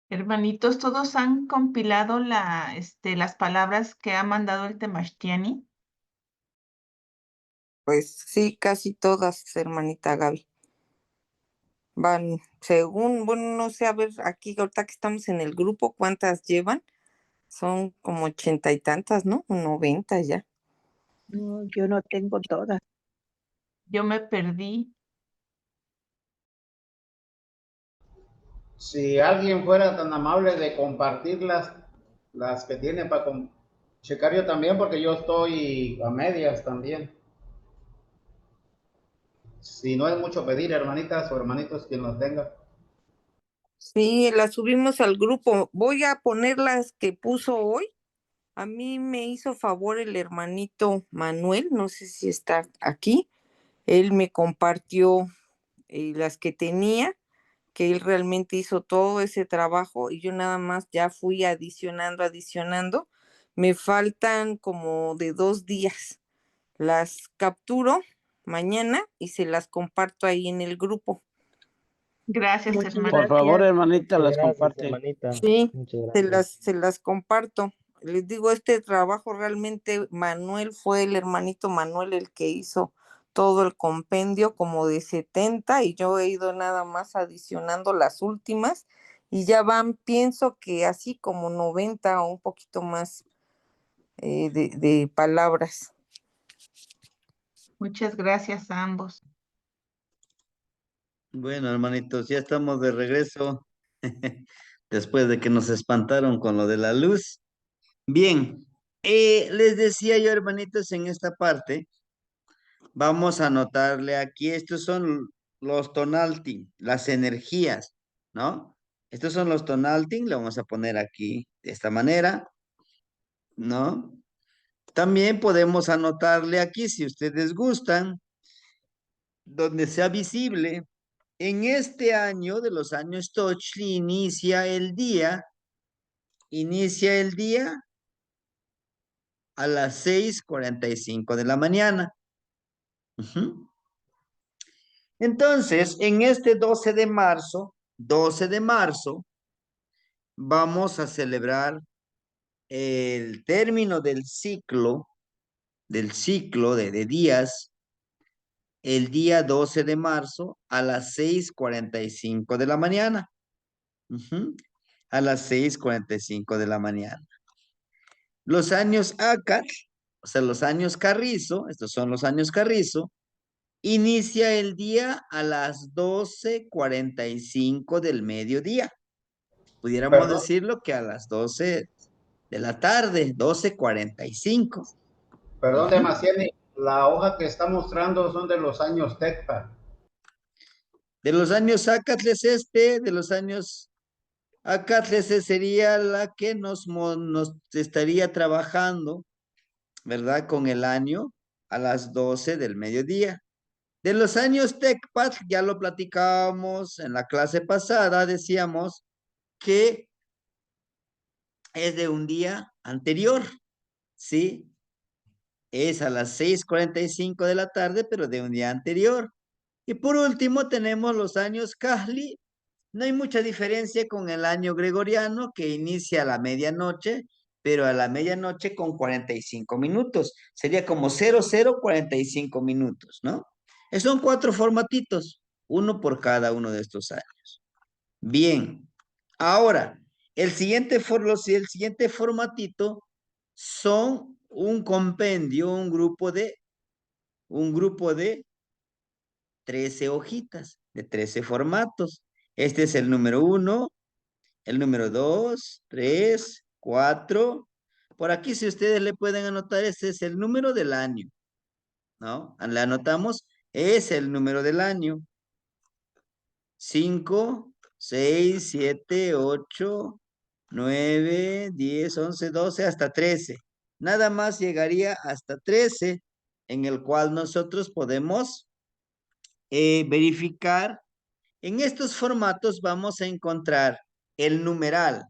Hermanitos, ¿todos han compilado las palabras que ha mandado el Temastiani? Pues sí, casi todas, hermanita Gaby. Van, según, bueno, no sé, a ver, aquí ahorita que estamos en el grupo, ¿cuántas llevan? Son como 80 y tantas, ¿no? 90 ya. No, yo no tengo todas. Yo me perdí. Si alguien fuera tan amable de compartir las que tiene para checar yo también, porque yo estoy a medias también. Si no es mucho pedir, hermanitas o hermanitos, quien los tenga. Sí, las subimos al grupo. Voy a poner las que puso hoy. A mí me hizo favor el hermanito Manuel, no sé si está aquí. Él me compartió las que tenía, que él realmente hizo todo ese trabajo y yo nada más ya fui adicionando. Me faltan como de 2 días. Las capturo mañana y se las comparto ahí en el grupo. Gracias, Muchas hermano. Por favor, gracias. hermanita, Muchas las gracias, comparte. hermanita. Sí, Muchas se gracias. se las comparto. Les digo, este trabajo realmente Manuel fue el hermanito Manuel el que hizo todo el compendio como de 70 y yo he ido nada más adicionando las últimas y ya van, pienso que así como 90 o un poquito más de palabras. Muchas gracias a ambos. Bueno, hermanitos, ya estamos de regreso. Después de que nos espantaron con lo de la luz. Bien, les decía yo, hermanitos, en esta parte, vamos a anotarle aquí, estos son los tonalting, las energías, ¿no? Estos son los tonalting, le vamos a poner aquí de esta manera, ¿no? También podemos anotarle aquí, si ustedes gustan, donde sea visible. En este año de los años Tochli inicia el día a las 6:45 de la mañana. Ujú. Entonces, en este 12 de marzo, vamos a celebrar el término del ciclo de días, el día 12 de marzo a las 6:45 de la mañana. Ujú. A las 6:45 de la mañana. Los años Acar, o sea, los años Carrizo, estos son los años Carrizo, inicia el día a las 12:45 del mediodía. Pudiéramos Perdón, decirlo que a las 12 de la tarde, 12:45. perdón, Ujú. Demaciani, la hoja que está mostrando son de los años Tecpa. De los años Acatles de los años Acatles sería la que nos estaría trabajando, ¿verdad? Con el año a las 12 del mediodía. De los años TECPAT, ya lo platicábamos en la clase pasada, decíamos que es de un día anterior, ¿sí? Es a las 6:45 de la tarde, pero de un día anterior. Y por último tenemos los años Kahli. No hay mucha diferencia con el año gregoriano que inicia a la medianoche, pero a la medianoche con 45 minutos. Sería como 00:45 minutos, ¿no? Son 4 formatitos, uno por cada uno de estos años. Bien, ahora, el siguiente formatito son un compendio, un grupo de 13 hojitas, de 13 formatos. Este es el número 1, el número 2, 3, 4. Por aquí, si ustedes le pueden anotar, este es el número del año, ¿no? Le anotamos, es el número del año. 5, 6, 7, 8, 9, 10, 11, 12, hasta 13. Nada más llegaría hasta 13, en el cual nosotros podemos verificar. En estos formatos vamos a encontrar el numeral,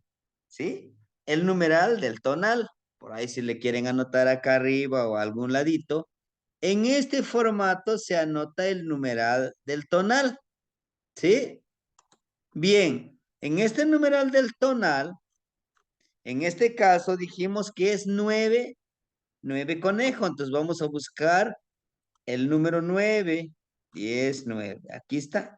¿sí? El numeral del tonal. Por ahí si le quieren anotar acá arriba o a algún ladito. En este formato se anota el numeral del tonal, ¿sí? Bien, en este numeral del tonal, en este caso dijimos que es 9 conejos. Entonces vamos a buscar el número 9, 10, 9. Aquí está.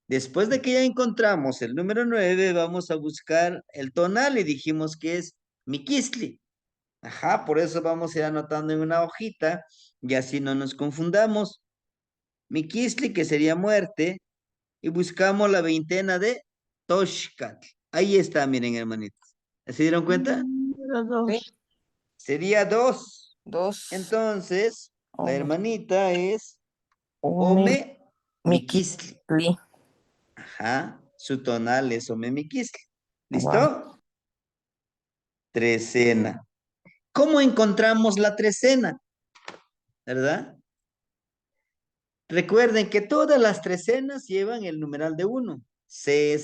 Después de que ya encontramos el número 9, vamos a buscar el tonal y dijimos que es Miquisli. Ajá, por eso vamos a ir anotando en una hojita y así no nos confundamos. Miquisli, que sería muerte, y buscamos la veintena de Toshkat. Ahí está, miren, hermanitos. ¿Se dieron cuenta? Número 2. Sería 2. 2. Entonces, la Ome, hermanita es ome, Ome Miquisli. miquitli. Ajá, su tonal es Ome Miquisli. Guau. ¿Listo? Trecena. ¿Cómo encontramos la trecena? ¿Verdad? Recuerden que todas las trecenas llevan el numeral de 1. C,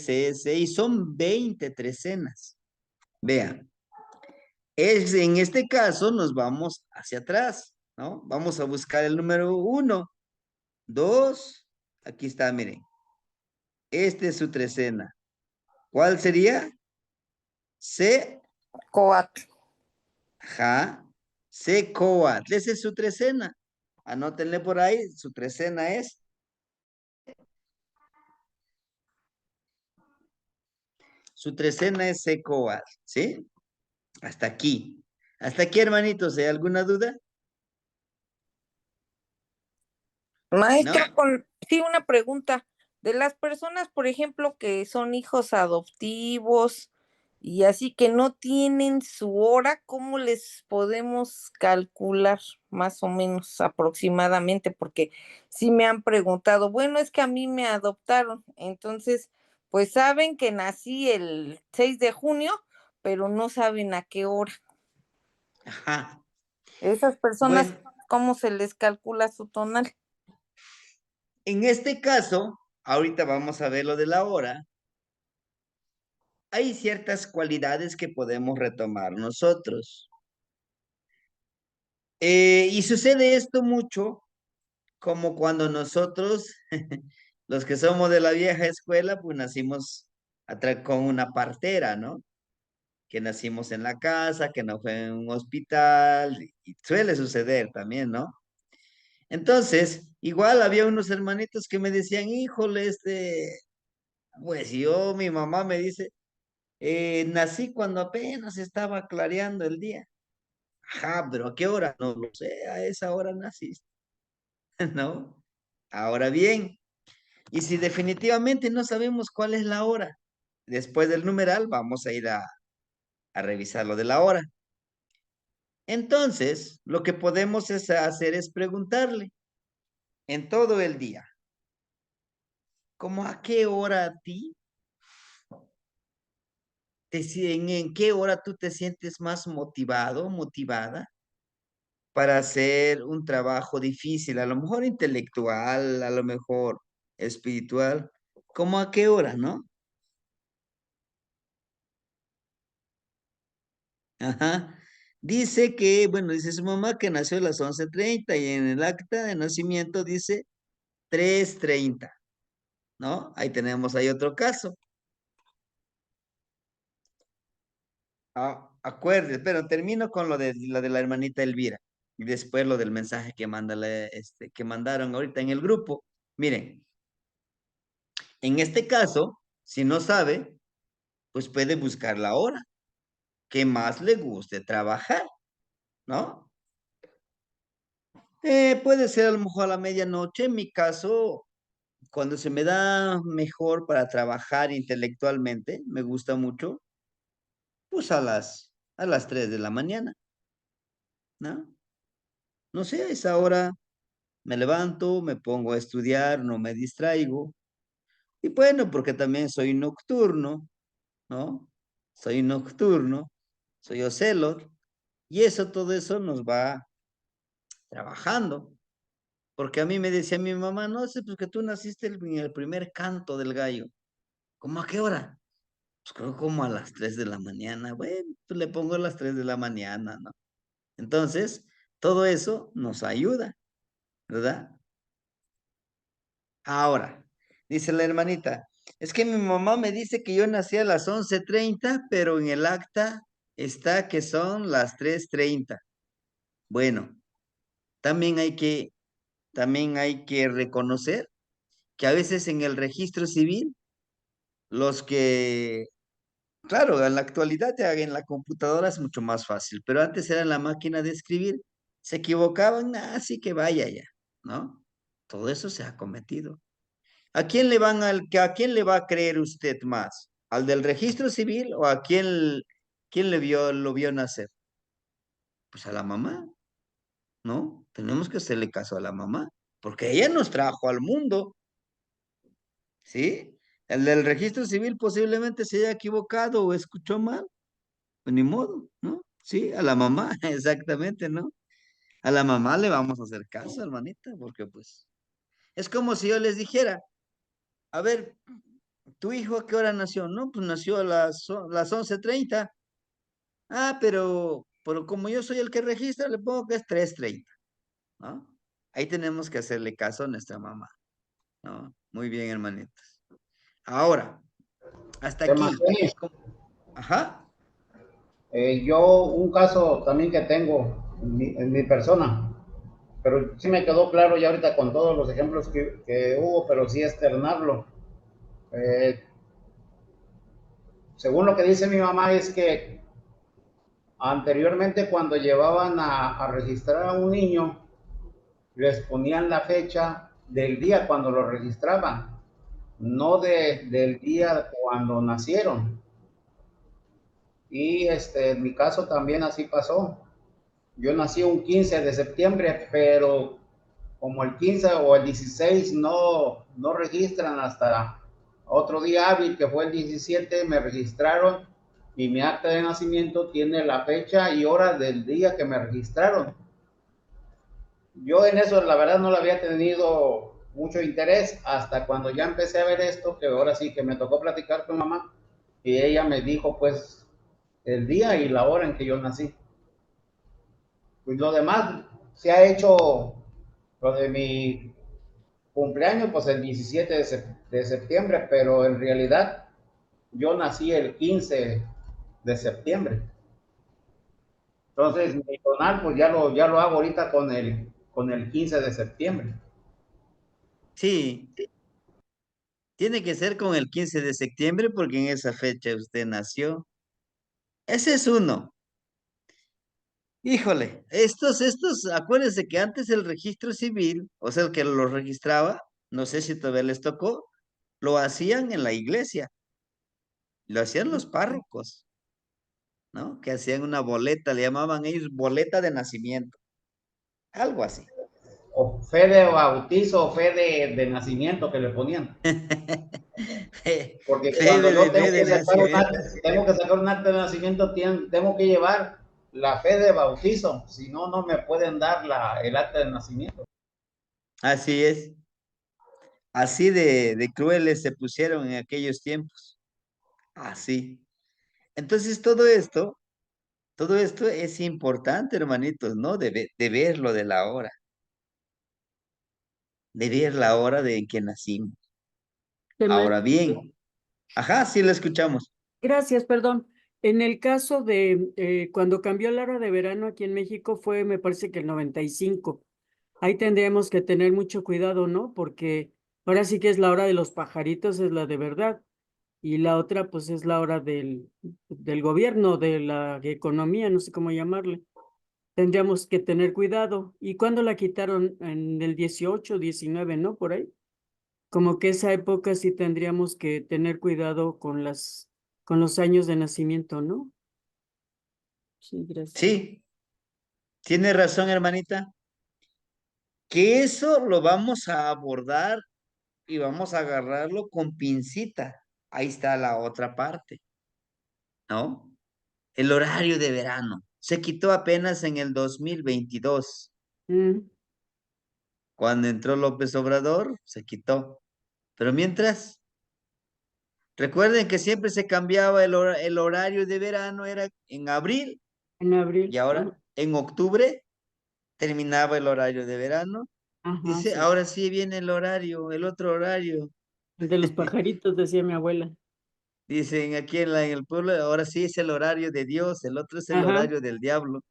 y son 20 trecenas. Vean. En este caso nos vamos hacia atrás, ¿no? Vamos a buscar el número 1, 2, aquí está, miren. Este es su trecena. ¿Cuál sería? C, Coatl. ja, C, coatl. Esa es su trecena. Anótenle por ahí, su trecena es. Su trecena es C, coatl, ¿sí? Hasta aquí. Hasta aquí, hermanitos, ¿hay alguna duda? Maestro, ¿No? sí, una pregunta. De las personas, por ejemplo, que son hijos adoptivos Y así que no tienen su hora, ¿cómo les podemos calcular más o menos aproximadamente? Porque sí me han preguntado, bueno, es que a mí me adoptaron, entonces, pues saben que nací el 6 de junio, pero no saben a qué hora. Ajá. Esas personas, Bueno, ¿cómo se les calcula su tonal? en este caso, ahorita vamos a ver lo de la hora. Hay ciertas cualidades que podemos retomar nosotros. Y sucede esto mucho como cuando nosotros, los que somos de la vieja escuela, pues nacimos con una partera, ¿no? Que nacimos en la casa, que no fue en un hospital, y suele suceder también, ¿no? Entonces, igual había unos hermanitos que me decían, híjole, pues yo, mi mamá me dice, nací cuando apenas estaba clareando el día. Ajá, pero ¿a qué hora? No lo sé, a esa hora naciste, ¿no? Ahora bien, y si definitivamente no sabemos cuál es la hora, después del numeral vamos a ir a revisar lo de la hora. Entonces, lo que podemos hacer es preguntarle en todo el día, ¿cómo a qué hora a ti? ¿En qué hora tú te sientes más motivado, motivada para hacer un trabajo difícil, a lo mejor intelectual, a lo mejor espiritual? ¿Cómo a qué hora, no? Ajá. Dice que, bueno, dice su mamá que nació a las 11:30 y en el acta de nacimiento dice 3:30, ¿no? Ahí tenemos ahí otro caso. Acuérdese, pero termino con lo de la hermanita Elvira y después lo del mensaje que que mandaron ahorita en el grupo. Miren, en este caso, si no sabe, pues puede buscar la hora que más le guste trabajar, ¿no? Puede ser a lo mejor a la medianoche. En mi caso, cuando se me da mejor para trabajar intelectualmente, me gusta mucho, pues a las 3 de la mañana, ¿no? No sé, a esa hora me levanto, me pongo a estudiar, no me distraigo. Y bueno, porque también soy nocturno, ¿no? Soy nocturno, soy ocelot, y eso, todo eso nos va trabajando. Porque a mí me decía mi mamá, no sé, pues que tú naciste en el primer canto del gallo. ¿Cómo a qué hora? Pues creo como a las 3 de la mañana. Bueno, pues le pongo a las 3 de la mañana, ¿no? Entonces, todo eso nos ayuda, ¿verdad? Ahora, dice la hermanita, es que mi mamá me dice que yo nací a las 11:30, pero en el acta está que son las 3:30. Bueno, también hay que, también hay que reconocer que a veces en el registro civil, los que, claro, en la actualidad ya en la computadora es mucho más fácil, pero antes era en la máquina de escribir, se equivocaban, así que vaya ya, ¿no? Todo eso se ha cometido. ¿A quién le va a creer usted más? ¿Al del registro civil o a quién lo vio nacer? Pues a la mamá, ¿no? Tenemos que hacerle caso a la mamá, porque ella nos trajo al mundo, ¿sí? El del registro civil posiblemente se haya equivocado o escuchó mal, pues ni modo, ¿no? Sí, a la mamá, exactamente, ¿no? A la mamá le vamos a hacer caso, hermanita, porque pues es como si yo les dijera, a ver, ¿tu hijo a qué hora nació? No, pues nació a las 11:30. Ah, pero como yo soy el que registra, le pongo que es 3:30, ¿no? Ahí tenemos que hacerle caso a nuestra mamá, ¿no? Muy bien, hermanitos. Ahora, hasta aquí. Demasiado. Ajá. Yo un caso también que tengo en mi persona, pero sí me quedó claro ya ahorita con todos los ejemplos que hubo, pero sí externarlo. Eh, Según lo que dice mi mamá es que anteriormente cuando llevaban a registrar a un niño, les ponían la fecha del día cuando lo registraban, no del día cuando nacieron. Y en mi caso también así pasó. Yo nací un 15 de septiembre, pero como el 15 o el 16 no registran hasta otro día hábil, que fue el 17, me registraron y mi acta de nacimiento tiene la fecha y hora del día que me registraron. Yo en eso la verdad no le había tenido mucho interés hasta cuando ya empecé a ver esto, que ahora sí que me tocó platicar con mamá y ella me dijo pues el día y la hora en que yo nací. Pues lo demás se ha hecho, lo de mi cumpleaños pues el 17 de septiembre, pero en realidad yo nací el 15 de septiembre. Entonces mi tonal pues ya lo hago ahorita con el 15 de septiembre. Sí, tiene que ser con el 15 de septiembre porque en esa fecha usted nació. Ese es uno. Híjole, acuérdense que antes el registro civil, o sea, el que lo registraba, no sé si todavía les tocó, lo hacían en la iglesia, lo hacían los párrocos, ¿no? Que hacían una boleta, le llamaban ellos boleta de nacimiento, algo así. O fe de bautizo o fe de nacimiento que le ponían. Porque cuando yo Fe de nacimiento. tengo que sacar un acta de nacimiento, tengo que llevar la fe de bautizo, si no, no me pueden dar el acta de nacimiento. Así es. Así de crueles se pusieron en aquellos tiempos. Así. Entonces todo esto es importante, hermanitos, ¿no? De ver lo de la hora, de ver la hora de en que nacimos. Ahora bien, ajá, sí lo escuchamos. Gracias, perdón. En el caso de cuando cambió la hora de verano aquí en México fue, me parece que el 95. Ahí tendríamos que tener mucho cuidado, ¿no? Porque ahora sí que es la hora de los pajaritos, es la de verdad. Y la otra, pues, es la hora del gobierno, de la economía, no sé cómo llamarle. Tendríamos que tener cuidado. ¿Y cuándo la quitaron? En el 18, 19, ¿no? Por ahí. Como que esa época sí tendríamos que tener cuidado con los años de nacimiento, ¿no? Sí, gracias. Sí, tiene razón, hermanita, que eso lo vamos a abordar y vamos a agarrarlo con pincita. Ahí está la otra parte, ¿no? El horario de verano se quitó apenas en el 2022. Mm, Cuando entró López Obrador, se quitó. Pero mientras, recuerden que siempre se cambiaba el horario de verano, era en abril en y abril. ahora en octubre terminaba el horario de verano. Ajá, Dice, sí. ahora sí viene el horario, el otro horario. El de los pajaritos, decía mi abuela. Dicen aquí en el pueblo, ahora sí es el horario de Dios, el otro es el Ajá. horario del diablo.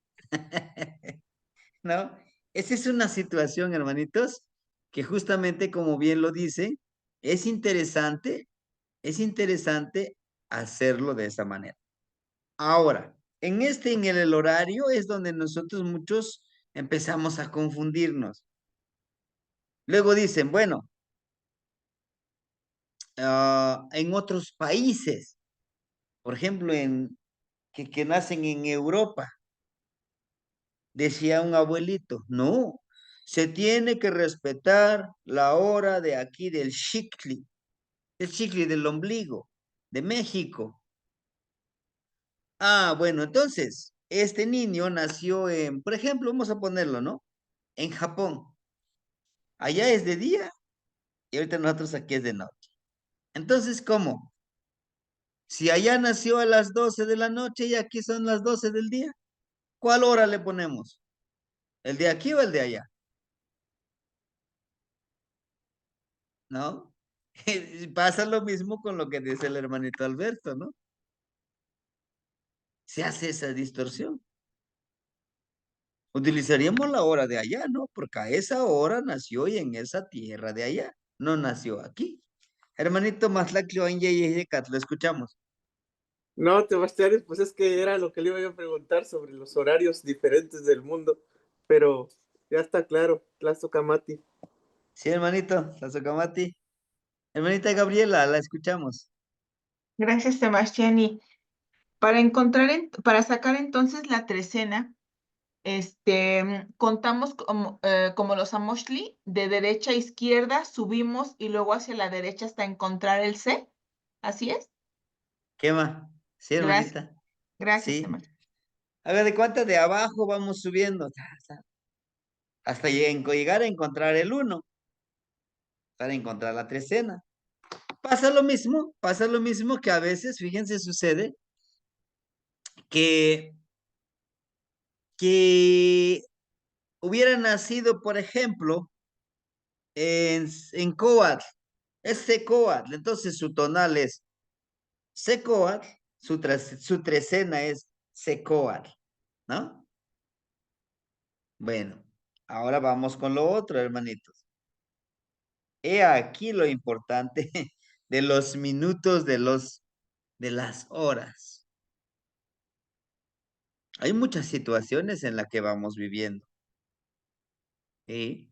¿No? Esa es una situación, hermanitos, que justamente como bien lo dice, es interesante, es interesante hacerlo de esa manera. Ahora, en el horario es donde nosotros muchos empezamos a confundirnos. Luego dicen, bueno, en otros países, por ejemplo, que nacen en Europa, decía un abuelito, no, se tiene que respetar la hora de aquí del Chicli del ombligo, de México. Ah, bueno, entonces, este niño nació por ejemplo, vamos a ponerlo, ¿no? En Japón. Allá es de día y ahorita nosotros aquí es de noche. Entonces, ¿cómo? Si allá nació a las 12 de la noche y aquí son las 12 del día, ¿cuál hora le ponemos? ¿El de aquí o el de allá? ¿No? Pasa lo mismo con lo que dice el hermanito Alberto, ¿no? Se hace esa distorsión. Utilizaríamos la hora de allá, ¿no? Porque a esa hora nació y en esa tierra de allá, no nació aquí. Hermanito Maslaclio, lo escuchamos. No, Sebastián, pues es que era lo que le iba yo a preguntar sobre los horarios diferentes del mundo, pero ya está claro, Tlazocamati. Sí, hermanito, Para sacar entonces la trecena, contamos como los Amoshli, de derecha a izquierda, subimos y luego hacia la derecha hasta encontrar el C. ¿Así es? ¿Qué más? Sí, Gracias. hermanita. Gracias, Sí. Temach. Haga de cuenta, de abajo vamos subiendo hasta llegar a encontrar el 1, para encontrar la trecena. Pasa lo mismo que a veces, fíjense, sucede que, que hubiera nacido, por ejemplo, en Coatl, es Secoatl, entonces su tonal es Secoatl, su trecena es Secoatl, ¿no? Bueno, ahora vamos con lo otro, hermanitos. He aquí lo importante de los minutos, de las horas. Hay muchas situaciones en las que vamos viviendo. Y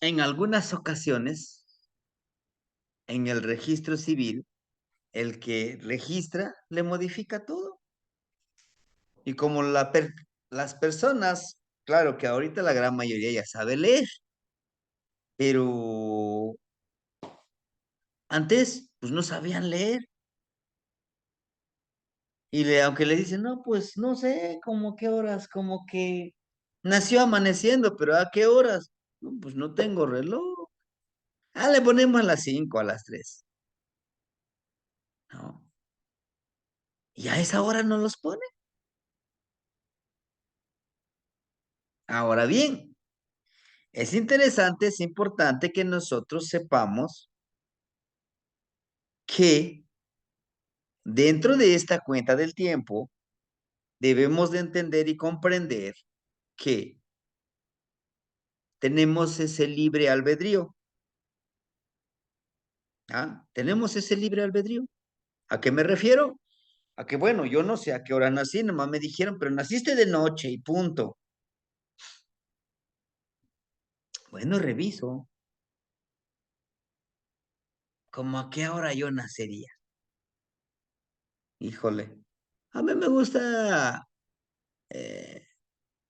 en algunas ocasiones, en el registro civil, el que registra le modifica todo. Y como las personas, claro que ahorita la gran mayoría ya sabe leer, pero antes pues no sabían leer. Y aunque le dicen, no, pues no sé, como qué horas, como que nació amaneciendo, pero ¿a qué horas? No, pues no tengo reloj. Ah, le ponemos a las 5, a las 3. No. Y a esa hora no los pone. Ahora bien, es interesante, es importante que nosotros sepamos que dentro de esta cuenta del tiempo debemos de entender y comprender que tenemos ese libre albedrío. ¿Ah? Tenemos ese libre albedrío. ¿A qué me refiero? A que, bueno, yo no sé a qué hora nací, nomás me dijeron, pero naciste de noche y punto. Bueno, reviso. ¿Cómo a qué hora yo nacería? Híjole. A mí me gusta, eh,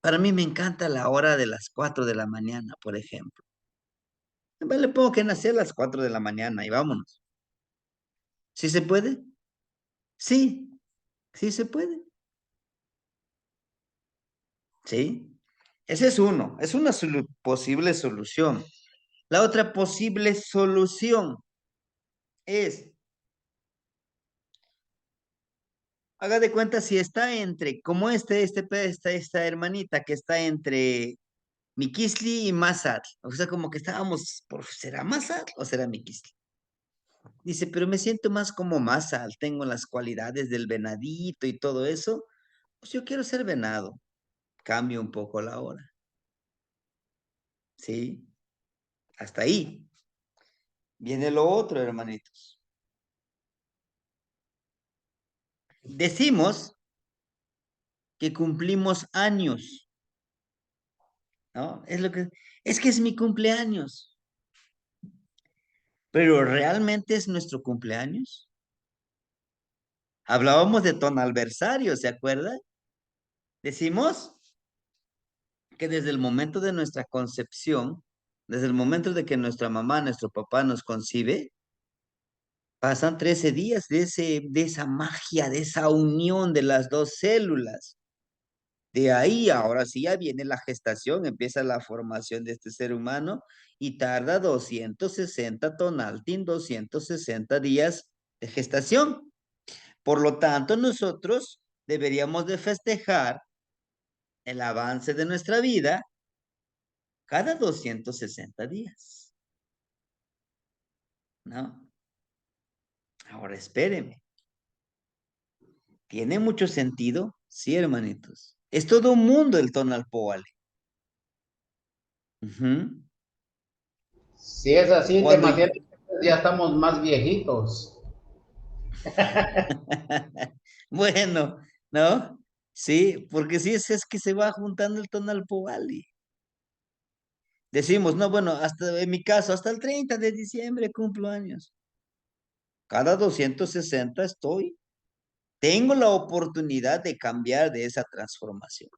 para mí me encanta la hora de las 4 de la mañana, por ejemplo. Le pongo que nací a las 4 de la mañana y vámonos. ¿Sí se puede? Sí, sí se puede. ¿Sí? Ese es uno, es una posible solución. La otra posible solución es, haga de cuenta si está entre, como esta hermanita que está entre Miquisli y Mazatl. O sea, como que estábamos, ¿será Mazatl o será Miquisli? Dice, pero me siento más como Mazatl, tengo las cualidades del venadito y todo eso. Pues yo quiero ser venado. Cambio un poco la hora. ¿Sí? Hasta ahí. Viene lo otro, hermanitos. Decimos que cumplimos años, ¿no? Es que es mi cumpleaños. Pero ¿realmente es nuestro cumpleaños? Hablábamos de tonalversario, ¿se acuerda? Decimos que desde el momento de nuestra concepción, desde el momento de que nuestra mamá, nuestro papá nos concibe, pasan 13 días de esa magia, de esa unión de las dos células. De ahí, ahora sí, ya viene la gestación, empieza la formación de este ser humano y tarda 260 tonaltin, 260 días de gestación. Por lo tanto, nosotros deberíamos de festejar el avance de nuestra vida cada 260 días. ¿No? Ahora espéreme. ¿Tiene mucho sentido? Sí, hermanitos. Es todo un mundo el tonal poale. Si es así, Cuando demasiado, ya estamos más viejitos. bueno, ¿no? Sí, porque sí es que se va juntando el tonal poale. Decimos, no, bueno, hasta en mi caso, hasta el 30 de diciembre cumplo años. Cada 260 tengo la oportunidad de cambiar de esa transformación.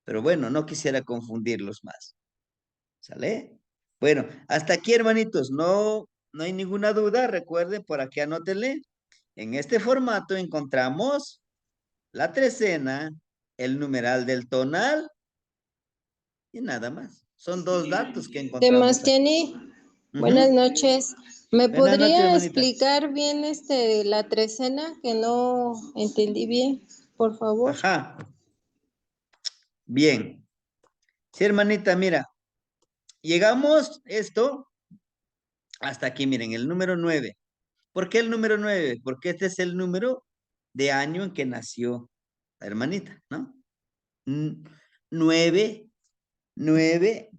Pero bueno, no quisiera confundirlos más. ¿Sale? Bueno, hasta aquí, hermanitos. No hay ninguna duda. Recuerden, por aquí anótenle. En este formato encontramos la trecena, el numeral del tonal y nada más. Son dos datos que encontramos aquí. Demastiani, Ujú. buenas noches. ¿Me Buenas noches, podría hermanita. explicar bien la trecena que no entendí bien, por favor? Ajá. Bien. Sí, hermanita, mira. Llegamos esto hasta aquí, miren, el número 9. ¿Por qué el número 9? Porque este es el número de año en que nació la hermanita, ¿no? 9,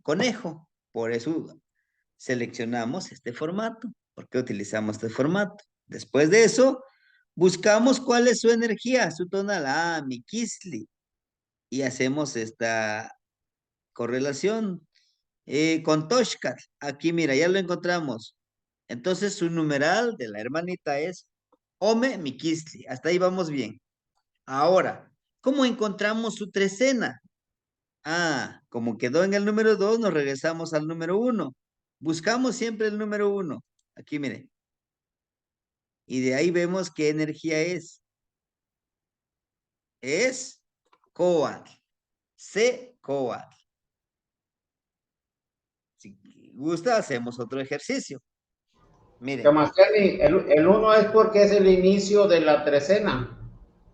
conejo. Por eso seleccionamos este formato. ¿Por qué utilizamos este formato? Después de eso, buscamos cuál es su energía, su tonal. Ah, mi Kisli. Y hacemos esta correlación con Toshkar. Aquí, mira, ya lo encontramos. Entonces, su numeral de la hermanita es Ome Mikisli. Hasta ahí vamos bien. Ahora, ¿cómo encontramos su trecena? Ah, como quedó en el número 2, nos regresamos al número 1. Buscamos siempre el número 1. Aquí, miren. Y de ahí vemos qué energía es. Es Coatl. Coatl. Si gusta, hacemos otro ejercicio. Miren. Demastiani, el 1 es porque es el inicio de la trecena.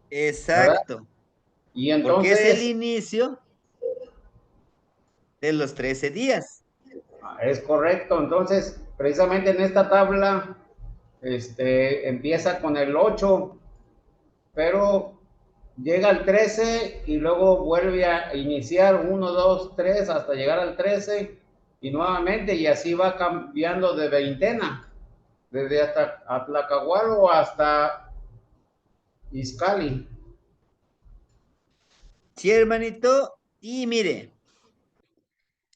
Exacto. ¿Verdad? Y Porque es el entonces, inicio de los 13 días. es correcto. Entonces, precisamente en esta tabla, empieza con el 8, pero llega al 13 y luego vuelve a iniciar 1, 2, 3 hasta llegar al 13 y nuevamente, y así va cambiando de veintena, desde hasta Atlacahualo hasta Izcali. Sí, hermanito. Y mire,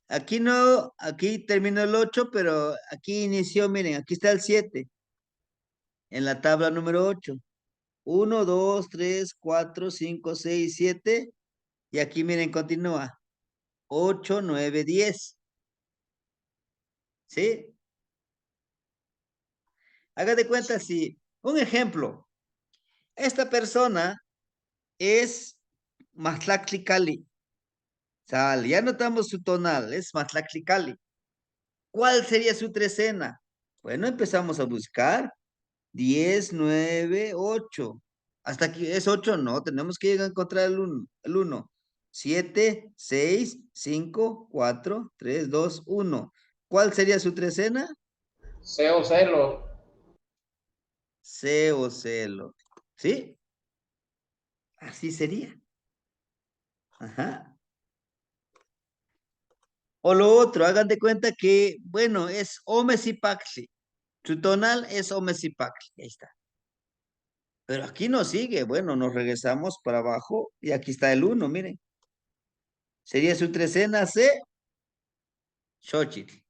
aquí no, aquí terminó el 8, pero aquí inició, miren, aquí está el 7 en la tabla número 8. 1, 2, 3, 4, 5, 6, 7. Y aquí, miren, continúa. 8, 9, 10. ¿Sí? Haga de cuenta si, un ejemplo, esta persona es Matlaclicali. Sal, ya notamos su tonal, es Matlaclicali. ¿Cuál sería su trecena? Bueno, empezamos a buscar 10, 9, 8. Hasta aquí es 8, no, tenemos que llegar a encontrar el 1. El 1. 7, 6, 5, 4, 3, 2, 1. ¿Cuál sería su trecena? Ceo Celo. Ceo Celo. ¿Sí? Así sería. Ajá. O lo otro, hagan de cuenta que, bueno, es Omesipaxi. Su tonal es Omesipaxi. Ahí está. Pero aquí no sigue. Bueno, nos regresamos para abajo y aquí está el 1, miren. Sería su trecena C, Xochitl.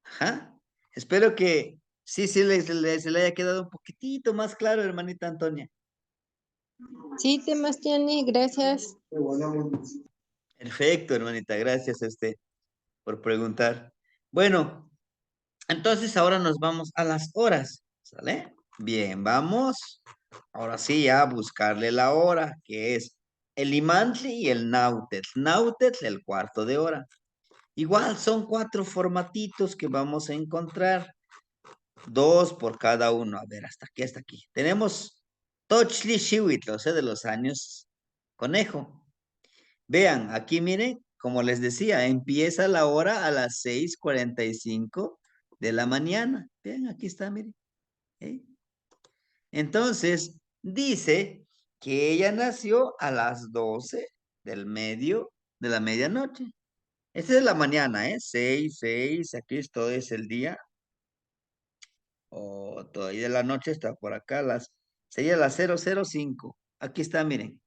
Ajá. Espero que sí, se le haya quedado un poquitito más claro, hermanita Antonia. Sí, Demastiani, gracias. Perfecto, hermanita. Gracias a usted por preguntar. Bueno, entonces ahora nos vamos a las horas. ¿Sale? Bien, vamos. Ahora sí, a buscarle la hora, que es el Imantli y el Nautet. Nautet, el cuarto de hora. Igual son 4 formatitos que vamos a encontrar. 2 por cada uno. A ver, hasta aquí, hasta aquí. Tenemos Tochli Shiwit, o sea, de los años conejo. Vean, aquí miren, como les decía, empieza la hora a las 6:45 de la mañana. Vean, aquí está, miren. ¿Eh? Entonces, dice que ella nació a las 12 de la medianoche. Esta es la mañana, 6, 6, aquí esto es el día. O todavía de la noche está por acá, sería las 0:05. Aquí está, miren.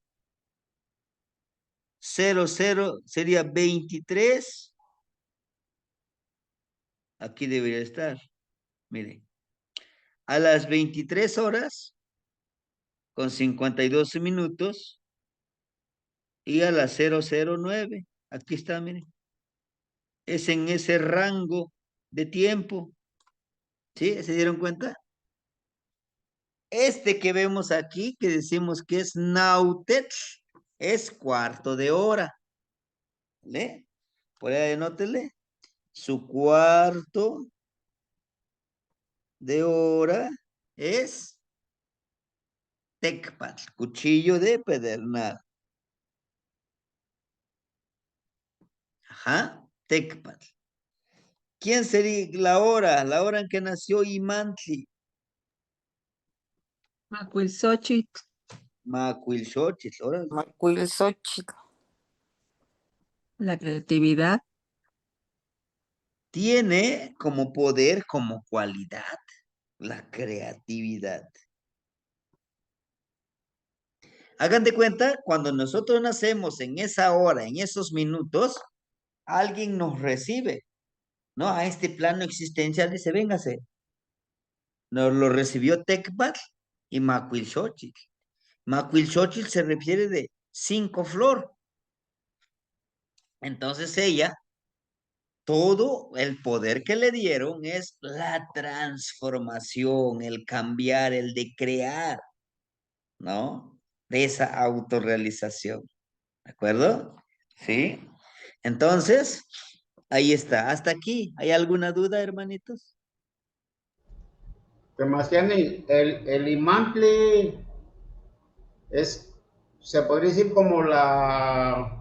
00 sería 23. Aquí debería estar, miren. a las 23 horas con 52 minutos y a las 009. Aquí está, miren. Es en ese rango de tiempo. ¿Sí? ¿Se dieron cuenta? Este que vemos aquí, que decimos que es Nautet, es cuarto de hora. ¿Vale? Por ahí anótele. Su cuarto de hora es Tecpat, cuchillo de pedernal. Ajá, Tecpat. ¿Quién sería la hora? La hora en que nació Imantli. Macuilxóchitl. Macuilxóchitl. Ahora Macuilxóchitl. La creatividad. tiene como poder, como cualidad, la creatividad. Hagan de cuenta, cuando nosotros nacemos en esa hora, en esos minutos, alguien nos recibe, ¿no? A este plano existencial dice, véngase. Nos lo recibió Tecpat y Macuilxóchitl. Macuilxóchitl se refiere de 5 flor. Entonces ella, todo el poder que le dieron es la transformación, el cambiar, el de crear, ¿no? De esa autorrealización. ¿De acuerdo? ¿Sí? Entonces, ahí está. Hasta aquí. ¿Hay alguna duda, hermanitos? Sebastián, el Imantli es, se podría decir como la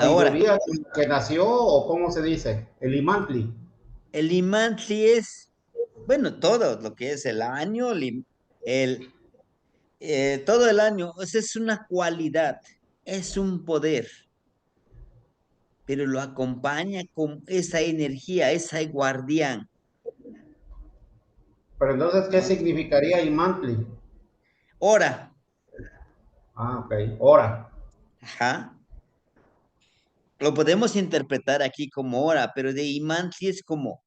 Ahora, sabiduría que nació, o cómo se dice, el Imantli. el Imantli es, bueno, todo lo que es el año, el, todo el año, esa es una cualidad, es un poder, pero lo acompaña con esa energía, esa guardián, Pero entonces, ¿qué ¿no? significaría Imantli? Ahora, Ah, ok, hora. ajá, lo podemos interpretar aquí como hora, pero de Imantli es como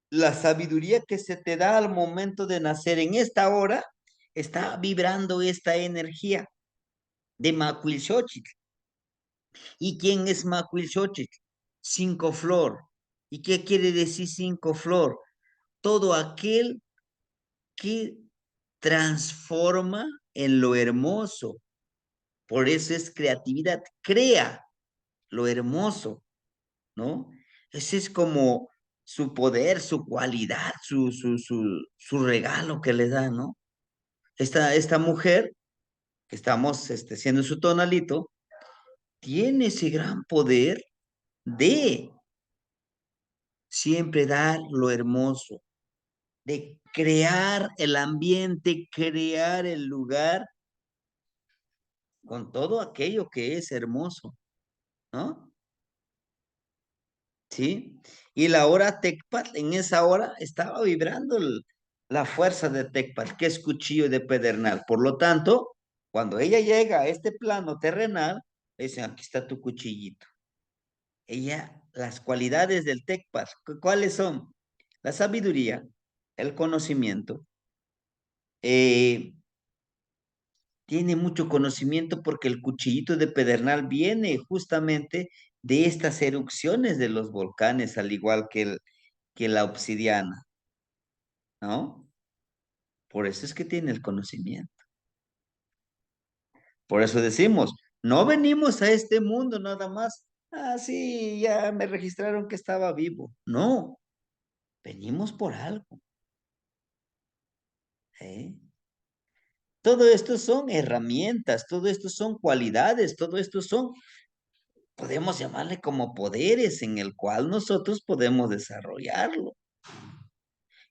la sabiduría que se te da al momento de nacer en esta hora, está vibrando esta energía de Macuilxóchitl. ¿Y quién es Macuilxóchitl? 5 flor. ¿Y qué quiere decir 5 flor? Todo aquel que transforma en lo hermoso. Por eso es creatividad. Crea lo hermoso, ¿no? Ese es como su poder, su cualidad, su regalo que le da, ¿no? Esta mujer, que estamos siendo su tonalito, tiene ese gran poder de siempre dar lo hermoso, de crear el ambiente, crear el lugar con todo aquello que es hermoso, ¿no? ¿Sí? Y la hora Tecpat, en esa hora estaba vibrando la fuerza de Tecpat, que es cuchillo de pedernal. Por lo tanto, cuando ella llega a este plano terrenal, le dicen, aquí está tu cuchillito. Ella, las cualidades del Tecpat, ¿cuáles son? La sabiduría, el conocimiento. Tiene mucho conocimiento porque el cuchillito de pedernal viene justamente de estas erupciones de los volcanes, al igual que la obsidiana, ¿no? Por eso es que tiene el conocimiento. Por eso decimos, no venimos a este mundo nada más. Ah, sí, ya me registraron que estaba vivo. No, venimos por algo. ¿Eh? Todo esto son herramientas, todo esto son cualidades, todo esto son, podemos llamarle como poderes en el cual nosotros podemos desarrollarlo.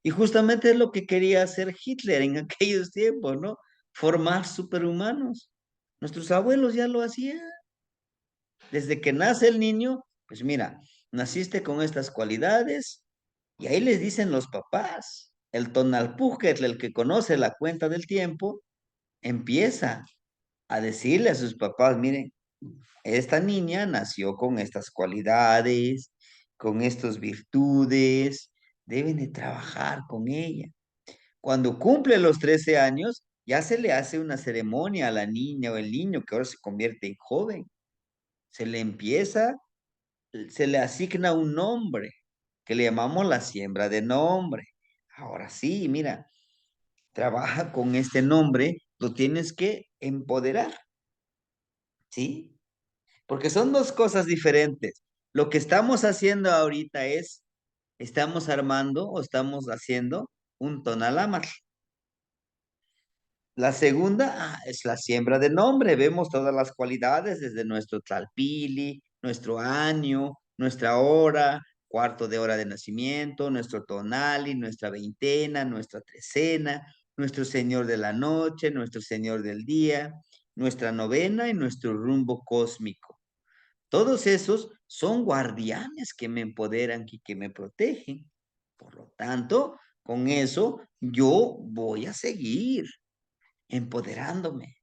Y justamente es lo que quería hacer Hitler en aquellos tiempos, ¿no? Formar superhumanos. Nuestros abuelos ya lo hacían. Desde que nace el niño, pues mira, naciste con estas cualidades y ahí les dicen los papás. El Tonalpúquetl, el que conoce la cuenta del tiempo, empieza a decirle a sus papás, miren, esta niña nació con estas cualidades, con estas virtudes, deben de trabajar con ella. Cuando cumple los 13 años, ya se le hace una ceremonia a la niña o el niño que ahora se convierte en joven. Se le asigna un nombre que le llamamos la siembra de nombre. Ahora sí, mira, trabaja con este nombre, lo tienes que empoderar, ¿sí? Porque son dos cosas diferentes. Lo que estamos haciendo ahorita estamos armando o estamos haciendo un tonalámatl. La segunda es la siembra de nombre. Vemos todas las cualidades desde nuestro tlalpili, nuestro año, nuestra hora, cuarto de hora de nacimiento, nuestro tonali, nuestra veintena, nuestra trecena, nuestro señor de la noche, nuestro señor del día, nuestra novena y nuestro rumbo cósmico. Todos esos son guardianes que me empoderan y que me protegen. Por lo tanto, con eso yo voy a seguir empoderándome.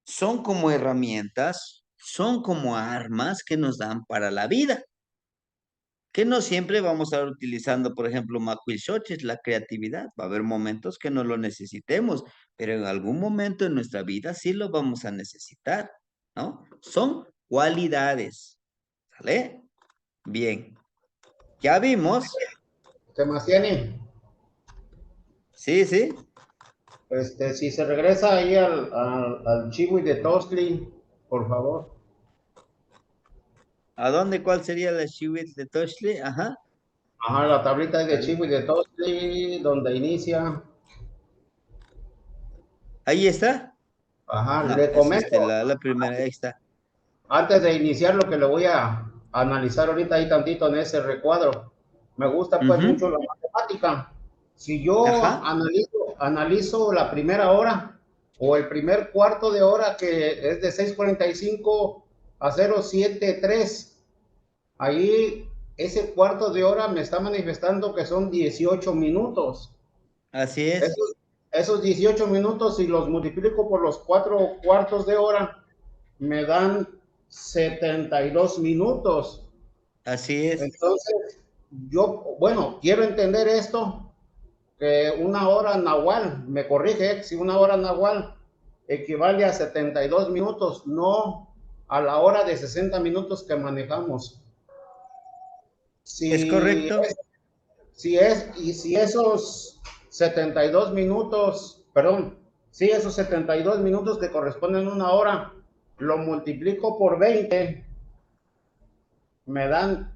Son como herramientas, son como armas que nos dan para la vida, que no siempre vamos a estar utilizando, por ejemplo, Macuilxochitl, la creatividad. Va a haber momentos que no lo necesitemos, pero en algún momento en nuestra vida sí lo vamos a necesitar, ¿no? Son cualidades, ¿sale? Bien, ya vimos. Sebastián, Sí, sí. si se regresa ahí al Chiwi de Tostli, por favor. ¿A dónde? ¿Cuál sería la Chihuitl de Toshli? Ajá. Ajá, la tablita de Chiwi de Tostli, donde inicia. Ahí está. Ajá, No, le es comento, la primera, ahí está. antes de iniciar lo que le voy a analizar ahorita ahí tantito en ese recuadro, me gusta pues mucho la matemática. Si yo Ajá. analizo la primera hora o el primer cuarto de hora que es de 6:45 a 0:73, ahí ese cuarto de hora me está manifestando que son 18 minutos. Así es. Esos 18 minutos, si los multiplico por los 4 cuartos de hora, me dan 72 minutos. Así es. Entonces, bueno, quiero entender esto, que una hora nahual, me corrige, si una hora nahual equivale a 72 minutos, no a la hora de 60 minutos que manejamos. Es correcto. Si esos 72 minutos, perdón, si esos 72 minutos que corresponden a una hora, lo multiplico por 20, me dan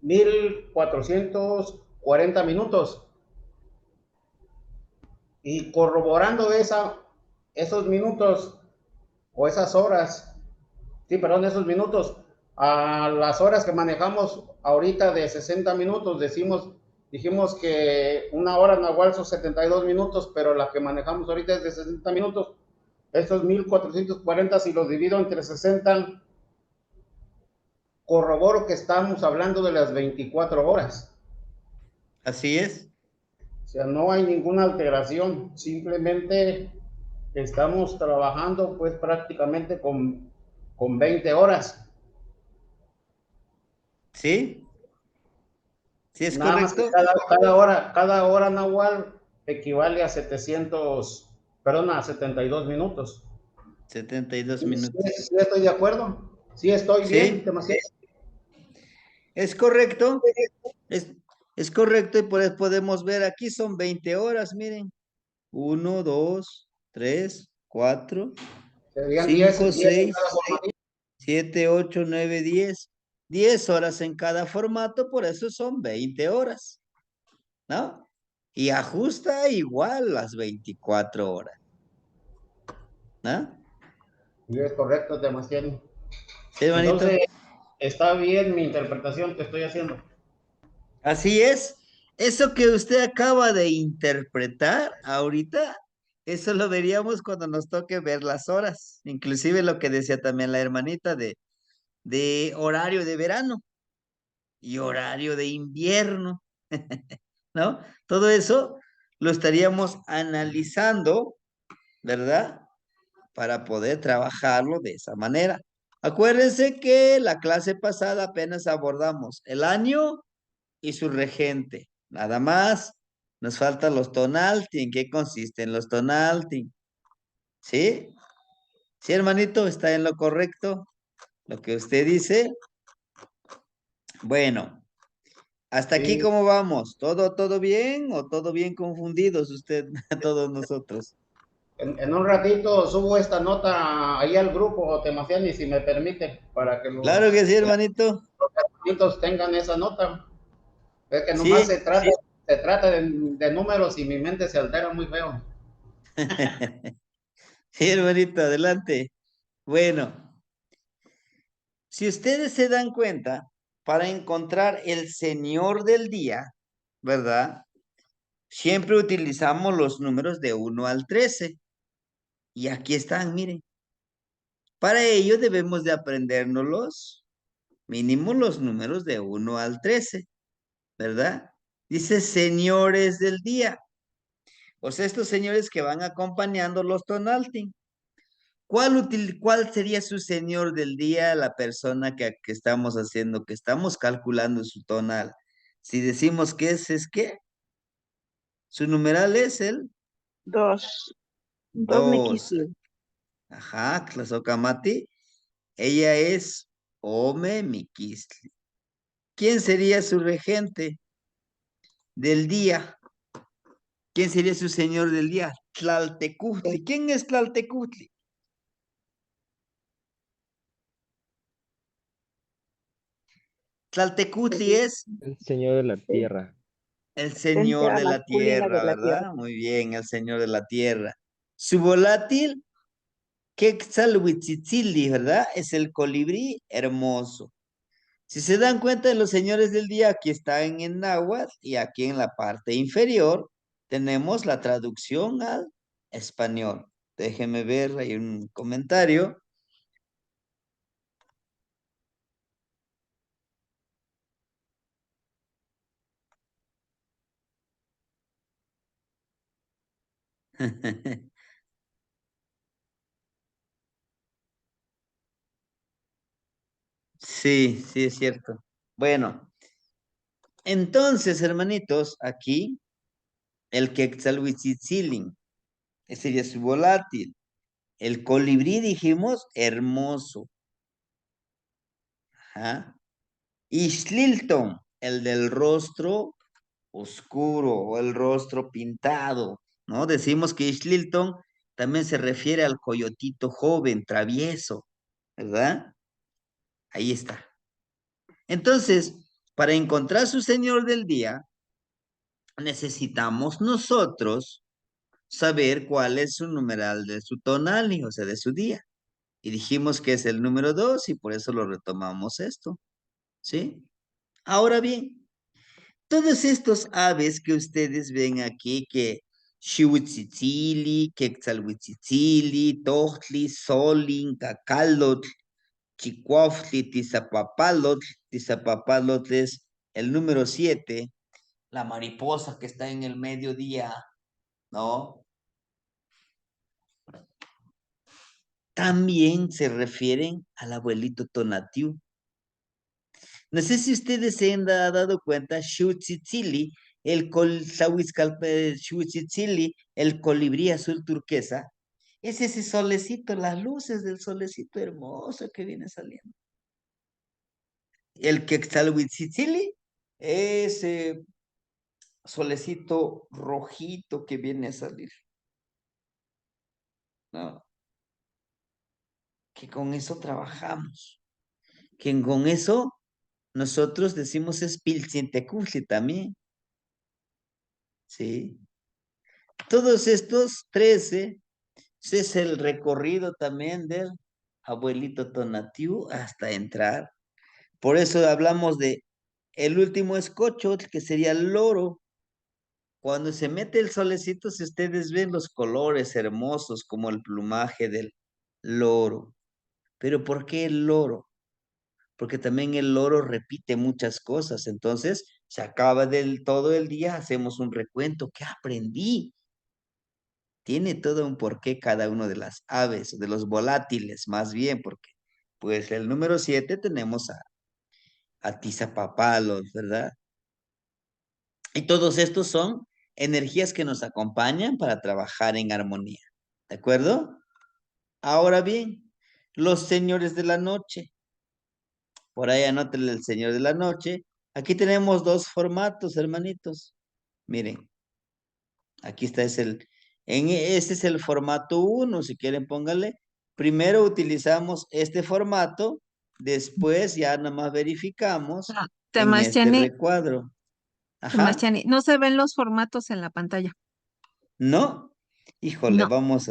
1440 minutos. Y corroborando esos minutos o esas horas, sí, perdón, esos minutos, a las horas que manejamos ahorita de 60 minutos, dijimos que una hora nahual son 72 minutos, pero la que manejamos ahorita es de 60 minutos. Estos 1440, si los divido entre 60, corroboro que estamos hablando de las 24 horas. Así es. O sea, no hay ninguna alteración, simplemente estamos trabajando pues prácticamente con 20 horas. ¿Sí? ¿Sí es Nada más que correcto? cada hora nahual equivale a 72 minutos. 72 ¿Sí, minutos. sí estoy de acuerdo? ¿Sí estoy bien? Demasiado. Es correcto. Es correcto y por eso podemos ver aquí son 20 horas, miren. 1, 2, 3, 4, Serían 5, 10 en 6, cada formato. 7, 8, 9, 10. 10 horas en cada formato, por eso son 20 horas, ¿no? Y ajusta igual las 24 horas, ¿no? Sí, es correcto, demasiado. ¿Sí, hermanito? Entonces, está bien mi interpretación que estoy haciendo. Así es. Eso que usted acaba de interpretar ahorita, eso lo veríamos cuando nos toque ver las horas. Inclusive lo que decía también la hermanita de horario de verano y horario de invierno, ¿no? Todo eso lo estaríamos analizando, ¿verdad? Para poder trabajarlo de esa manera. Acuérdense que la clase pasada apenas abordamos el año y su regente, nada más. Nos faltan los tonalti. ¿En qué consisten los tonalti? ¿Sí? ¿Sí, hermanito? ¿Está en lo correcto lo que usted dice? Bueno, hasta aquí Sí, cómo vamos. ¿Todo bien o todo bien confundidos usted, todos nosotros? en un ratito subo esta nota ahí al grupo Temaciani, si me permite, para que Claro que sí, los hermanito. hermanitos tengan esa nota. Es que nomás Sí. se trata de números y mi mente se altera muy feo. Sí, hermanito, adelante. Bueno, si ustedes se dan cuenta, para encontrar el señor del día, ¿verdad? Siempre utilizamos los números de 1 al 13. Y aquí están, miren. Para ello debemos de aprendernos mínimo los números de 1 al 13, ¿verdad? Dice señores del día. O sea, estos señores que van acompañando los tonalting. ¿Cuál sería su señor del día, la persona que estamos haciendo, que estamos calculando su tonal? Si decimos que es qué, su numeral es el 2. 2 2. miquisli. Ajá, Tlazohcamati. Ella es Ome Miquistli. ¿Quién sería su regente del día? ¿Quién sería su señor del día? Tlaltecutli. ¿Quién es Tlaltecutli? Tlaltecutli es El Señor de la Tierra. el Esencia señor de la masculina de tierra, la tierra. ¿verdad? Muy bien, el señor de la tierra. Su volátil, Quetzalhuitzitzili, ¿verdad? Es el colibrí hermoso. Si se dan cuenta de los señores del día, aquí están en náhuatl y aquí en la parte inferior tenemos la traducción al español. Déjenme ver, hay un comentario. Sí, sí, es cierto. Bueno, entonces, hermanitos, aquí el Quetzalhuitzitzilin, ese sería su volátil. El colibrí, dijimos, hermoso. Ajá. Ixtlilton, el del rostro oscuro o el rostro pintado, ¿no? Decimos que Ixtlilton también se refiere al coyotito joven, travieso, ¿verdad? Ahí está. Entonces, para encontrar su señor del día, necesitamos nosotros saber cuál es su numeral de su tonali, o sea, de su día. Y dijimos que es el número 2 y por eso lo retomamos esto, ¿sí? Ahora bien, todos estos aves que ustedes ven aquí, que Xihuitzitzili, Quetzalhuitzitzili, Tohtli, Solin, Cacalotl, Chicuautli, Tizapapalotl, Tizapapalotl es el número 7, la mariposa que está en el mediodía, ¿no? También se refieren al abuelito Tonatiuh. No sé si ustedes se han dado cuenta, Xiuhtzitzili, Xiuhtzitzili, el colibrí azul turquesa, es ese solecito, las luces del solecito hermoso que viene saliendo. El Quetzalhuitzitzili, ese solecito rojito que viene a salir, ¿no? Que con eso trabajamos, que con eso nosotros decimos es Piltzintecutli también, ¿sí? Todos estos 13 es el recorrido también del abuelito Tonatiuh hasta entrar. Por eso hablamos de el último escocho, que sería el loro. Cuando se mete el solecito, si ustedes ven los colores hermosos como el plumaje del loro. Pero ¿por qué el loro? Porque también el loro repite muchas cosas. Entonces, se acaba todo el día, hacemos un recuento. ¿Qué aprendí? Tiene todo un porqué cada uno de las aves, de los volátiles, más bien, porque pues el número 7 tenemos a Tizapapalos, ¿verdad? Y todos estos son energías que nos acompañan para trabajar en armonía. ¿De acuerdo? Ahora bien, los señores de la noche. Por ahí anótenle el señor de la noche. Aquí tenemos dos formatos, hermanitos. Miren, aquí está, este es el formato 1, si quieren pónganle. Primero utilizamos este formato, después ya nada más verificamos en este Temastiani, recuadro. Ajá, Temastiani, no se ven los formatos en la pantalla. ¿no? Híjole, No. vamos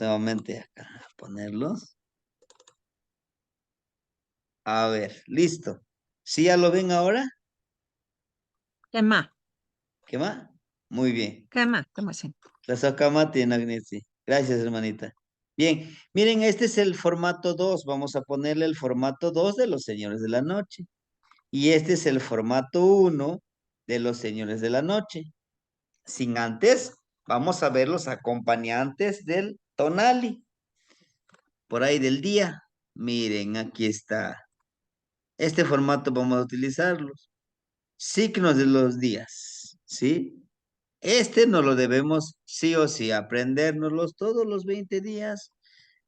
nuevamente acá a ponerlos. A ver, listo. ¿Sí ya lo ven ahora? ¿Qué más? ¿Qué más? Muy bien. ¿Qué más? Temastiani. La sacamate en Agnesi. Gracias, hermanita. Bien, miren, este es el formato 2. Vamos a ponerle el formato 2 de los señores de la noche. Y este es el formato 1 de los señores de la noche. Sin antes, vamos a ver los acompañantes del tonali. Por ahí del día. Miren, aquí está. Este formato vamos a utilizarlos. Signos de los días, ¿sí? Este no lo debemos sí o sí aprendérnoslos todos los 20 días,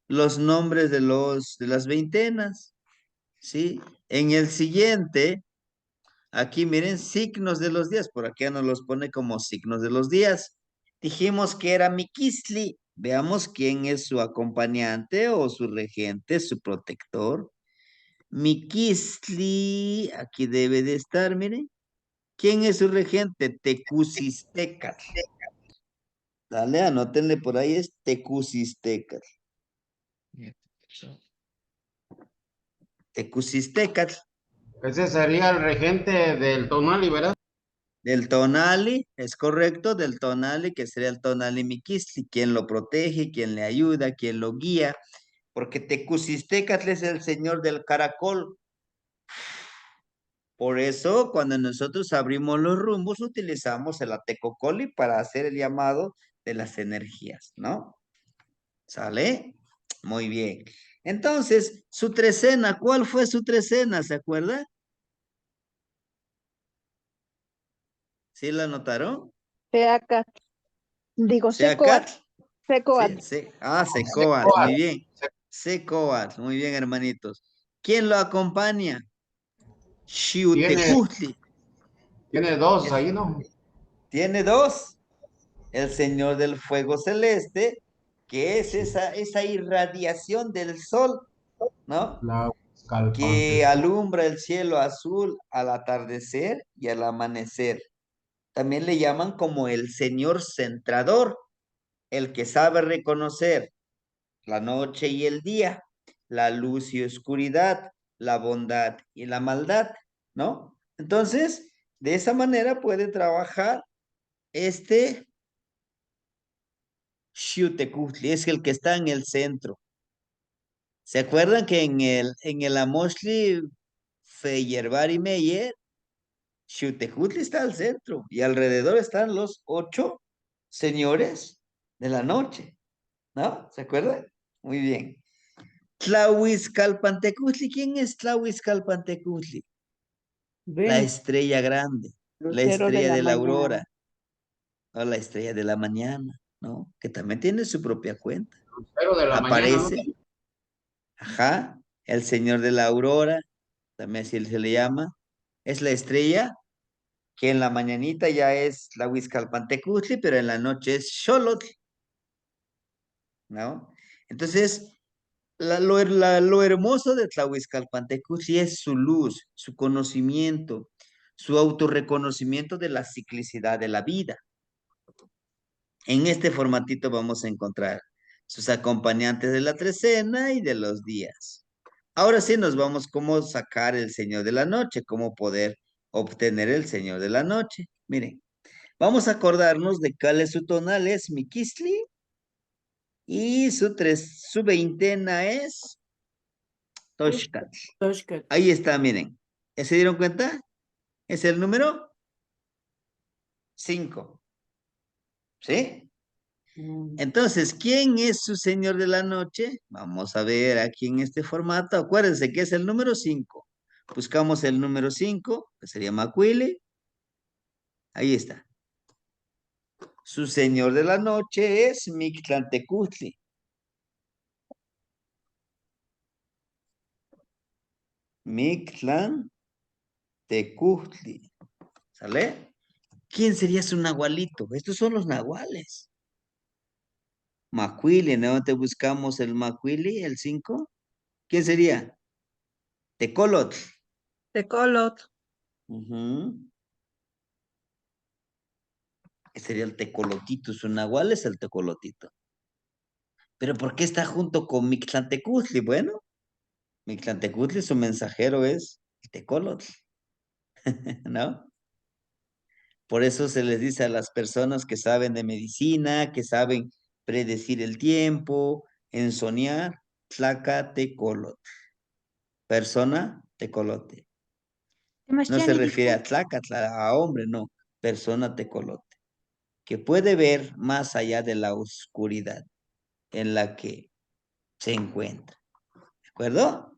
los nombres de las veintenas, ¿sí? En el siguiente, aquí miren, signos de los días, por aquí nos los pone como signos de los días. Dijimos que era Miquisli, veamos quién es su acompañante o su regente, su protector. Miquisli, aquí debe de estar, miren. ¿Quién es su regente? Tecusistecatl. Dale, anótenle por ahí, es Tecusistecatl. Tecusistecatl. Ese sería el regente del tonali, ¿verdad? Del tonali, es correcto, del tonali, que sería el tonali Miquisli, quien lo protege, quien le ayuda, quien lo guía, porque Tecusistecatl es el señor del caracol. Por eso, cuando nosotros abrimos los rumbos, utilizamos el Atecocoli para hacer el llamado de las energías, ¿no? ¿Sale? Muy bien. Entonces, su trecena, ¿cuál fue su trecena? ¿Se acuerda? ¿Sí la notaron? Seacat. Digo, Secoat. ¿Seacat? Secoat. Sí. Secoat, muy bien. Secoat, muy bien, hermanitos. ¿Quién lo acompaña? Xiutecutli. Tiene dos ahí, ¿no? Tiene dos. El Señor del Fuego Celeste, que es esa irradiación del sol, ¿no? Que alumbra el cielo azul al atardecer y al amanecer. También le llaman como el Señor centrador, el que sabe reconocer la noche y el día, la luz y oscuridad, la bondad y la maldad, ¿no? Entonces, de esa manera puede trabajar este Xiuhtecutli, es el que está en el centro. ¿Se acuerdan que en el Amoshli Feyerbar y Meyer, Xiuhtecutli está al centro y alrededor están los 8 señores de la noche, ¿no? ¿Se acuerdan? Muy bien. Tlahuizcalpantecutli, ¿quién es Tlahuizcalpantecutli? La Ven, estrella grande, la Lucero de estrella la de la mañana. aurora, o la estrella de la mañana, ¿no? Que también tiene su propia cuenta. Pero de la mañana, ¿no? Aparece, ajá, el señor de la aurora, también así se le llama, es la estrella que en la mañanita ya es la Huizcalpantecutli, pero en la noche es Xolotl, ¿no? Entonces, lo hermoso de Tlahuizcalpantecutli es su luz, su conocimiento, su autorreconocimiento de la ciclicidad de la vida. En este formatito vamos a encontrar sus acompañantes de la trecena y de los días. Ahora sí nos vamos cómo sacar el Señor de la Noche, cómo poder obtener el Señor de la Noche. Miren, vamos a acordarnos de cuál es su tonal, es Miquisli, y su veintena es Toshcatl. Toshcat. Ahí está, miren. ¿Se dieron cuenta? Es el número 5. ¿Sí? Entonces, ¿quién es su Señor de la Noche? Vamos a ver aquí en este formato. Acuérdense que es el número 5. Buscamos el número 5, que sería Macuili. Ahí está. Su señor de la noche es Mictlantecutli. Mictlantecutli. ¿Sale? ¿Quién sería su nahualito? Estos son los nahuales. Macuili, ¿no? Te buscamos el Macuili, el 5. ¿Quién sería? Tecolotl. Tecolotl. Ujú. Sería el tecolotito. Su nahual es el tecolotito. ¿Pero por qué está junto con Mictlantecutli? Bueno, Mictlantecutli, su mensajero es el tecolotl, ¿no? Por eso se les dice a las personas que saben de medicina, que saben predecir el tiempo, ensoñar, tlaca tecolot. Persona tecolote. No se refiere a tlacatla, a hombre, no. Persona tecolote. Que puede ver más allá de la oscuridad en la que se encuentra. ¿De acuerdo?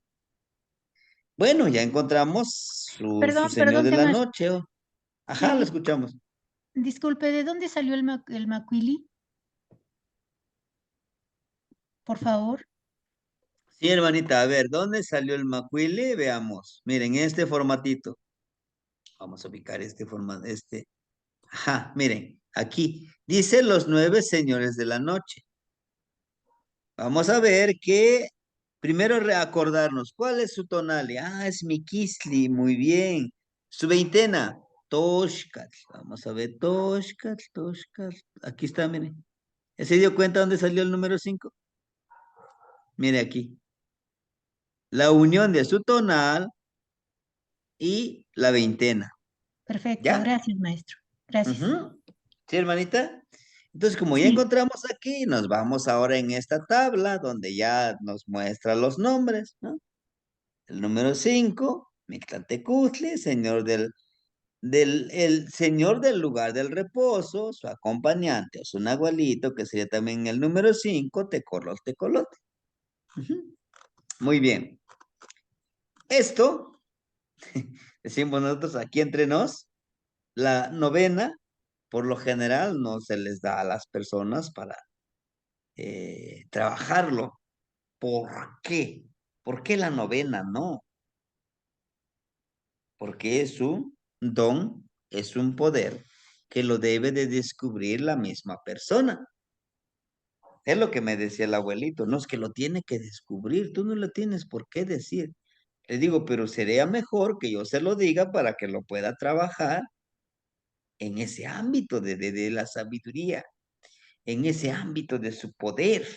Bueno, ya encontramos su señor de la noche. Ajá, lo escuchamos. Disculpe, ¿de dónde salió el macuili? Por favor. Sí, hermanita, a ver, ¿dónde salió el macuili? Veamos. Miren, este formatito. Vamos a ubicar este formato, Ajá, miren, aquí. Dice los 9 señores de la noche. Vamos a ver que, primero reacordarnos, ¿cuál es su tonalidad? Ah, es Miquisli, muy bien. Su veintena, Toshcatl. Vamos a ver, Toshcatl, Toshcatl. Aquí está, miren. ¿Ya se dio cuenta dónde salió el número 5? Mire aquí. La unión de su tonal y la veintena. Perfecto, ¿Ya? gracias, maestro. Gracias. Ujú. ¿Sí, hermanita? Entonces, como ya Sí. encontramos aquí, nos vamos ahora en esta tabla donde ya nos muestra los nombres, ¿no? El número 5, Mictlantecutli, señor el señor del lugar del reposo, su acompañante o su nahualito, que sería también el número 5, Tecolote. Ujú. Muy bien. Esto, decimos nosotros aquí entre nos, la novena, por lo general, no se les da a las personas para trabajarlo. ¿Por qué? ¿Por qué la novena no? Porque es un don, es un poder que lo debe de descubrir la misma persona. Es lo que me decía el abuelito, no es que lo tiene que descubrir, tú no lo tienes por qué decir. Le digo, pero sería mejor que yo se lo diga para que lo pueda trabajar en ese ámbito de la sabiduría, en ese ámbito de su poder,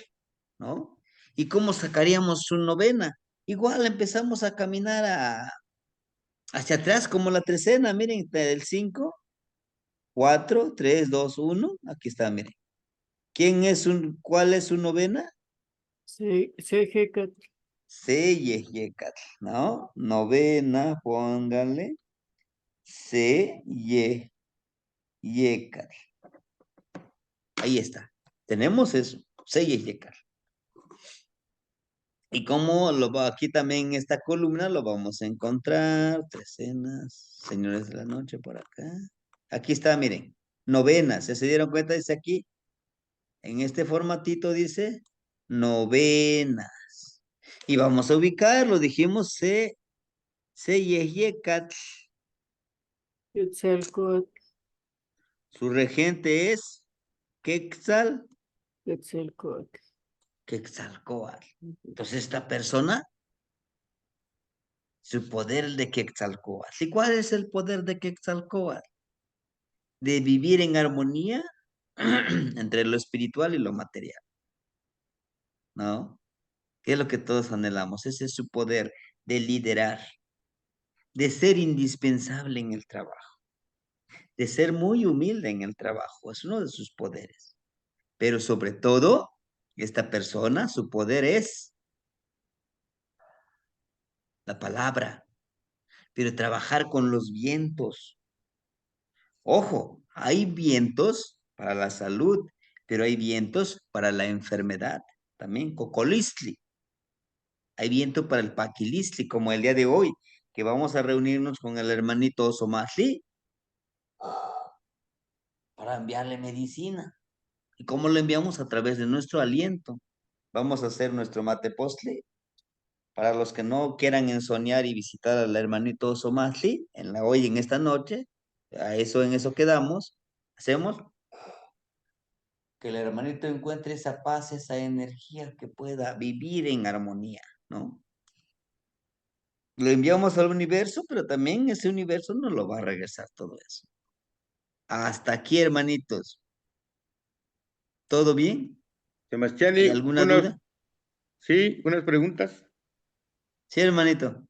¿no? ¿Y cómo sacaríamos su novena? Igual empezamos a caminar hacia atrás como la trecena, miren, del 5, 4, 3, 2, 1, aquí está, miren. ¿Cuál es su novena? Sejecatl. Seyeyecatl, ¿no? Novena, pónganle. Seyeyecatl. Ahí está. Tenemos eso, Seyeyecatl. Y como aquí también en esta columna lo vamos a encontrar, trecenas, señores de la noche por acá. Aquí está, miren, novenas, ¿ya se dieron cuenta? Dice aquí, en este formatito dice novenas. Y vamos a ubicarlo, dijimos Seyeyecatl. Quetzalcóatl. Su regente es Quetzal. Quetzalcóatl. Quetzalcóatl. Entonces esta persona, su poder de Quetzalcóatl. ¿Y cuál es el poder de Quetzalcóatl? De vivir en armonía entre lo espiritual y lo material, ¿no? ¿Qué es lo que todos anhelamos? Ese es su poder de liderar, de ser indispensable en el trabajo, de ser muy humilde en el trabajo. Es uno de sus poderes. Pero sobre todo, esta persona, su poder es la palabra, pero trabajar con los vientos. Ojo, hay vientos para la salud, pero hay vientos para la enfermedad. También, cocolistli. Hay viento para el paquilistli, como el día de hoy, que vamos a reunirnos con el hermanito Somasli. para enviarle medicina. ¿Y cómo lo enviamos? A través de nuestro aliento. Vamos a hacer nuestro mate postle. Para los que no quieran ensoñar y visitar al hermanito Somasli, hoy en esta noche, en eso quedamos, hacemos que el hermanito encuentre esa paz, esa energía que pueda vivir en armonía, ¿no? Lo enviamos al universo, pero también ese universo nos lo va a regresar todo eso. Hasta aquí, hermanitos. ¿Todo bien? ¿Hay Sebastiani, alguna duda? sí, unas preguntas. Sí, hermanito.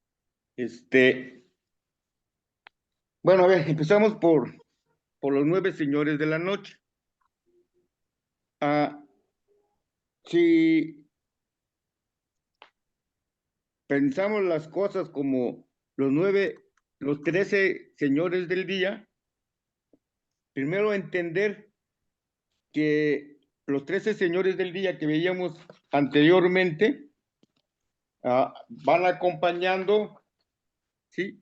Bueno, a ver, empezamos por los 9 señores de la noche. Si pensamos las cosas como los 13 señores del día, primero entender que los 13 señores del día que veíamos anteriormente van acompañando, ¿sí?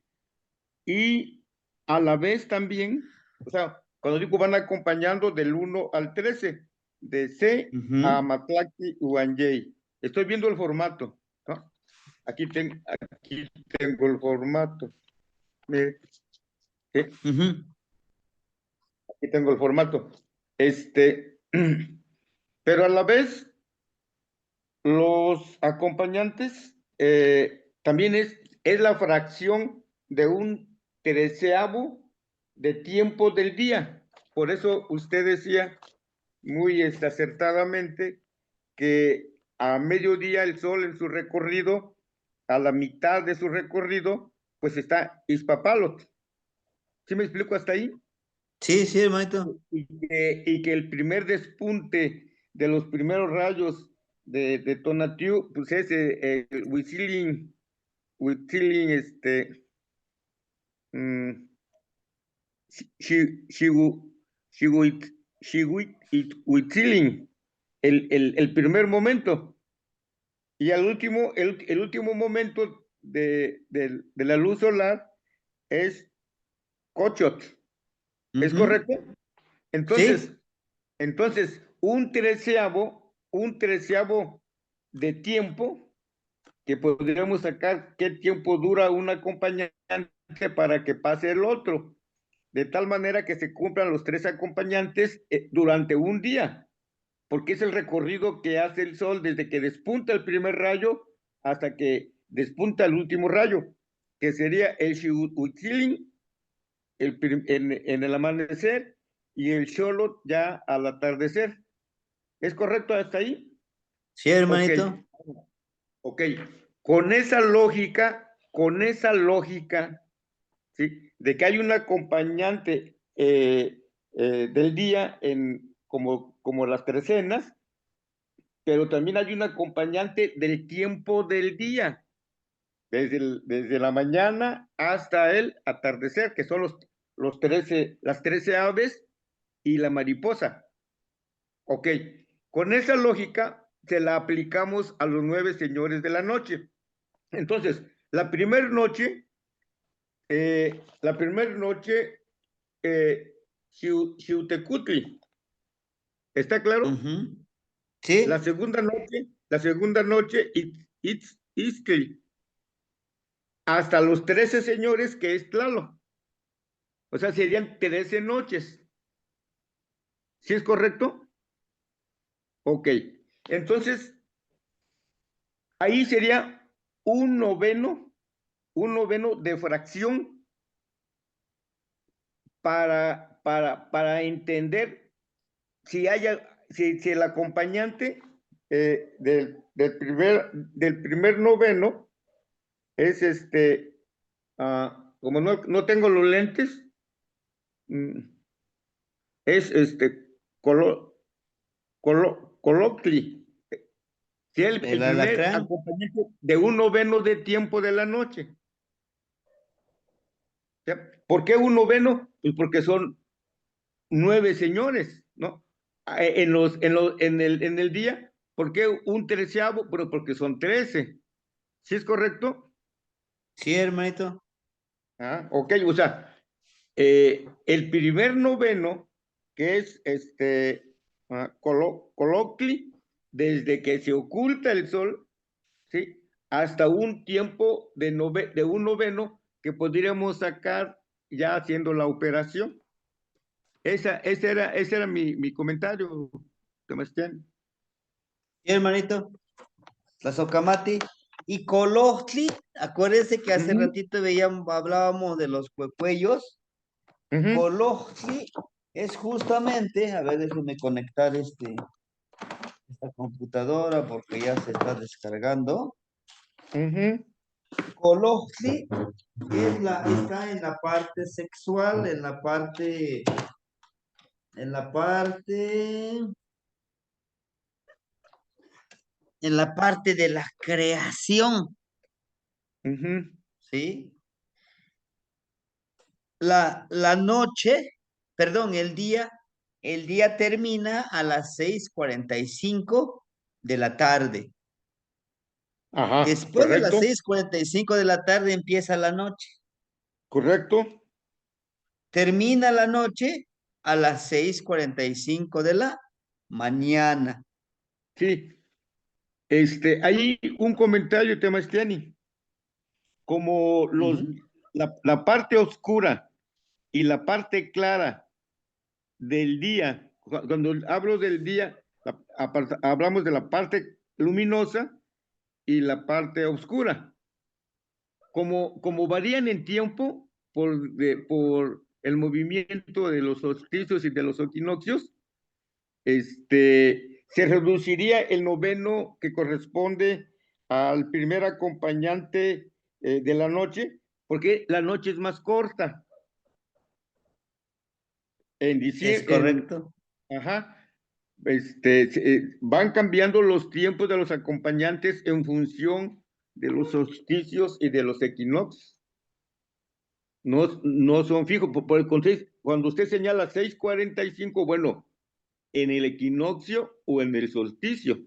Y a la vez también, o sea, cuando digo van acompañando del 1 al 13, de C a Matlaki Uanyei. Estoy viendo el formato, ¿no? Aquí tengo el formato. Mire, ¿sí? Aquí tengo el formato. Pero a la vez, los acompañantes también es la fracción de un 13avo de tiempo del día. Por eso usted decía muy acertadamente que a mediodía el sol en su recorrido, a la mitad de su recorrido, pues está Izpapalot. ¿Sí me explico hasta ahí? Sí, sí, hermanito. Y que el primer despunte de los primeros rayos de Tonatiuh, pues es el Huitzilin, Huitzilin, el primer momento. Y el último momento de la luz solar es Cochot. ¿Es correcto? Entonces, un treceavo de tiempo, que podríamos sacar qué tiempo dura un acompañante para que pase el otro, de tal manera que se cumplan los 3 acompañantes durante un día, porque es el recorrido que hace el sol desde que despunta el primer rayo hasta que despunta el último rayo, que sería el Xiutzilin en el amanecer y el Xolot ya al atardecer. ¿Es correcto hasta ahí? Sí, hermanito. Ok. Con esa lógica, ¿sí? De que hay un acompañante del día como las trecenas, pero también hay un acompañante del tiempo del día, desde la mañana hasta el atardecer, que son las 13 aves y la mariposa. Ok, con esa lógica se la aplicamos a los 9 señores de la noche. Entonces, la primera noche, Xiutecutli, ¿está claro? Sí. La segunda noche, Itztli, hasta los 13 señores, que es Tlaloc. O sea, serían 13 noches. ¿Sí es correcto? Ok. Entonces, ahí sería un noveno de fracción para entender si el acompañante del primer noveno es como no tengo los lentes, es Colocli. Si el primer acompañante de un noveno de tiempo de la noche. ¿Por qué un noveno? Pues porque son 9 señores, ¿no? En el día, ¿por qué un treceavo? Pero porque son 13. ¿Sí es correcto? Sí, hermanito. Ok, o sea, el primer noveno que es Colocli, desde que se oculta el sol, ¿sí? Hasta un tiempo de un noveno que podríamos sacar ya haciendo la operación. Ese era mi comentario, Sebastián. Sí, hermanito, Tlazocamati. Y Colostli, acuérdense que hace ratito hablábamos de los cuellos. Colostli es justamente, a ver, déjenme conectar esta computadora porque ya se está descargando. Colostli está en la parte sexual, en la parte de la creación. ¿Sí? La noche, perdón, el día termina a las 6:45 de la tarde. Ajá, Después de las correcto. 6:45 de la tarde empieza la noche. Correcto. Termina la noche a las 6:45 de la mañana. Sí. Hay un comentario, Temastiani. Como la parte oscura y la parte clara del día, cuando hablo del día, hablamos de la parte luminosa y la parte oscura. Como varían en tiempo por el movimiento de los solsticios y de los equinoccios, se reduciría el noveno que corresponde al primer acompañante de la noche, porque la noche es más corta. En diciembre. Es correcto. Ajá. Van cambiando los tiempos de los acompañantes en función de los solsticios y de los equinoccios. No son fijos. Por el contrario, cuando usted señala 6:45, bueno, en el equinoccio o en el solsticio.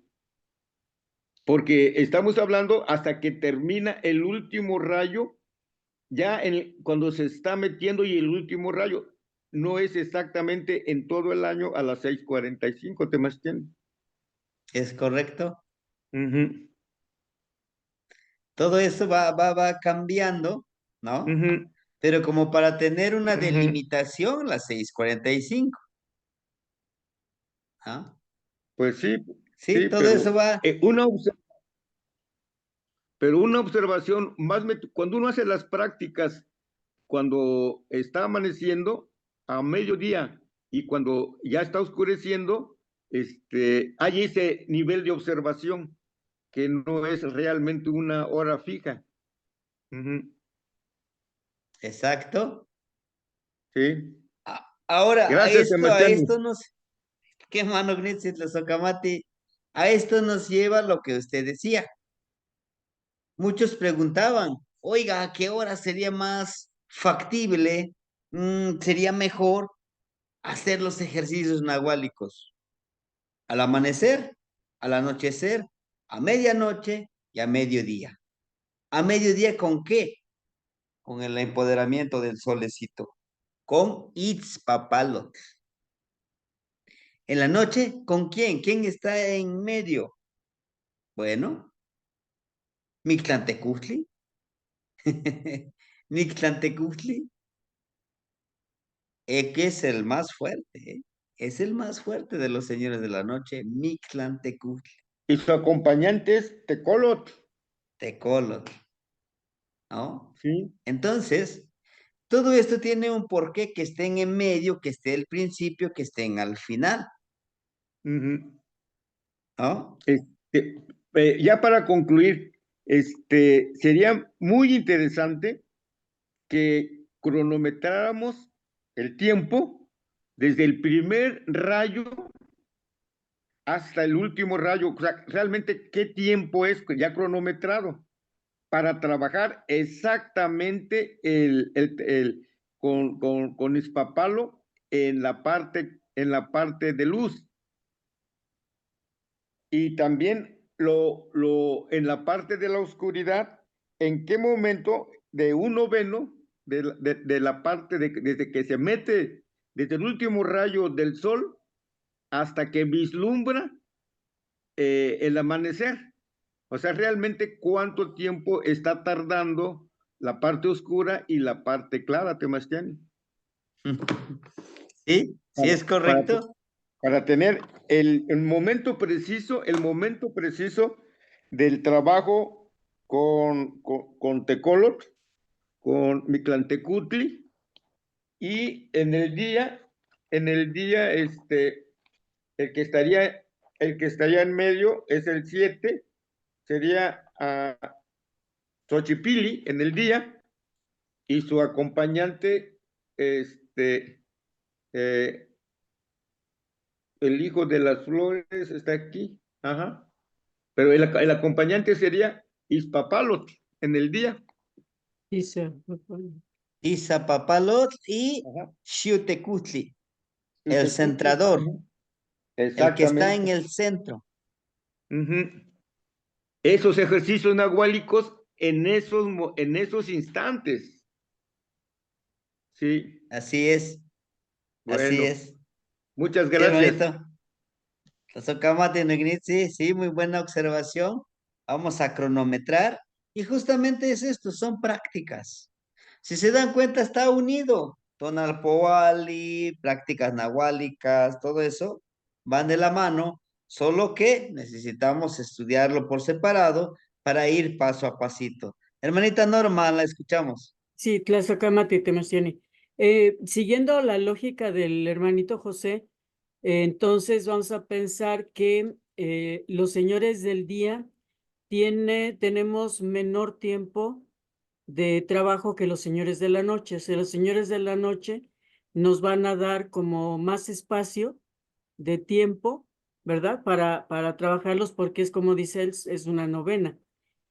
Porque estamos hablando hasta que termina el último rayo, ya cuando se está metiendo y el último rayo no es exactamente en todo el año a las 6:45, ¿te más entiendes? Es correcto. Todo eso va cambiando, ¿no? Pero como para tener una delimitación, las 6:45. ¿Ah? Pues sí. Sí, todo eso va. Pero una observación, cuando uno hace las prácticas, cuando está amaneciendo a mediodía y cuando ya está oscureciendo, hay ese nivel de observación que no es realmente una hora fija. Exacto. Sí. Ahora, gracias, a esto nos, qué mano Socamati, a esto nos lleva lo que usted decía. Muchos preguntaban, oiga, ¿a qué hora sería más factible? ¿Sería mejor hacer los ejercicios nahuálicos? ¿Al amanecer, al anochecer, a medianoche y a mediodía? ¿A mediodía con qué? Con el empoderamiento del solecito, con Itzpapalot. En la noche, ¿con quién? ¿Quién está en medio? Bueno, Mictlantecutli. Mictlantecutli, que es el más fuerte, es el más fuerte de los señores de la noche, Mictlantecutli. Y su acompañante es Tecolot. Tecolot, ¿no? Sí. Entonces, todo esto tiene un porqué, que estén en medio, que esté al principio, que estén al final. ¿No? Ya para concluir, sería muy interesante que cronometráramos el tiempo desde el primer rayo hasta el último rayo. O sea, realmente qué tiempo es ya cronometrado para trabajar exactamente con Ispapalo en la parte de luz. Y también en la parte de la oscuridad, ¿en qué momento de un noveno, de la parte desde que se mete desde el último rayo del sol hasta que vislumbra el amanecer. O sea, realmente cuánto tiempo está tardando la parte oscura y la parte clara, Temastiani. Sí, sí es correcto. Para tener el momento preciso del trabajo con Tecolot, con Mictlantecutli, y en el día, el que estaría en medio es el 7, sería Xochipilli en el día, y su acompañante, el hijo de las flores está aquí, ajá, pero el acompañante sería Izpapalot en el día. Izapapalot y Xiutecutli, el centrador, el que está en el centro. Esos ejercicios nahuálicos en esos instantes. Sí. Así es. Bueno, así es. Muchas Qué gracias. bonito. Sí, muy buena observación. Vamos a cronometrar. Y justamente es esto, son prácticas. Si se dan cuenta, está unido. Tonalpoali, prácticas nahuálicas, todo eso van de la mano, solo que necesitamos estudiarlo por separado para ir paso a pasito. Hermanita Norma, la escuchamos. Sí, Tlaxcamati, Temastiani. Siguiendo la lógica del hermanito José, entonces vamos a pensar que los señores del día tenemos menor tiempo de trabajo que los señores de la noche. O sea, los señores de la noche nos van a dar como más espacio de tiempo, ¿verdad? Para trabajarlos, porque es como dice él, es una novena.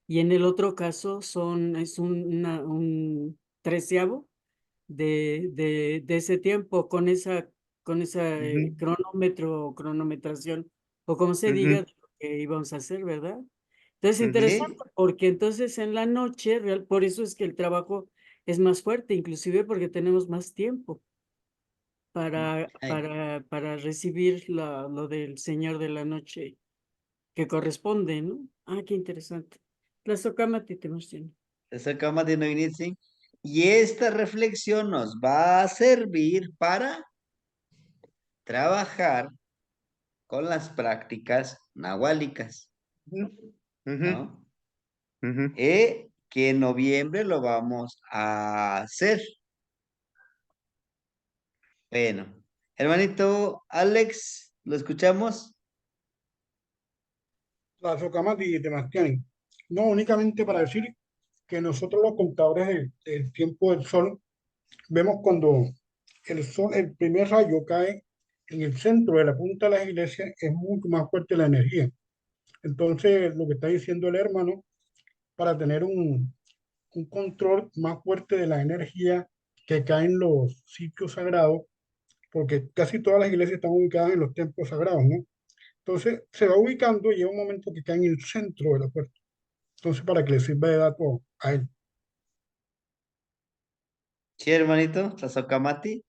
Y en el otro caso es un treceavo de ese tiempo con esa cronómetro o cronometración, o como se diga, de lo que íbamos a hacer, ¿verdad? Entonces, interesante, porque entonces en la noche, por eso es que el trabajo es más fuerte, inclusive porque tenemos más tiempo para recibir lo del Señor de la Noche que corresponde, ¿no? Ah, qué interesante. Tlaxcamati te emociona. Y esta reflexión nos va a servir para trabajar con las prácticas nahuálicas, ¿no? Que en noviembre lo vamos a hacer. Bueno, hermanito Alex, ¿lo escuchamos? Tlaxcamati, Temastiani. No, únicamente para decir que nosotros los contadores del tiempo del sol, vemos cuando el sol, el primer rayo cae en el centro de la punta de las iglesias, es mucho más fuerte la energía. Entonces, lo que está diciendo el hermano, para tener un control más fuerte de la energía que cae en los sitios sagrados, porque casi todas las iglesias están ubicadas en los templos sagrados, ¿no? Entonces, se va ubicando y llega un momento que cae en el centro de la puerta. Entonces, para que le sirva de dato a él. Sí, hermanito, Tlaxcamati.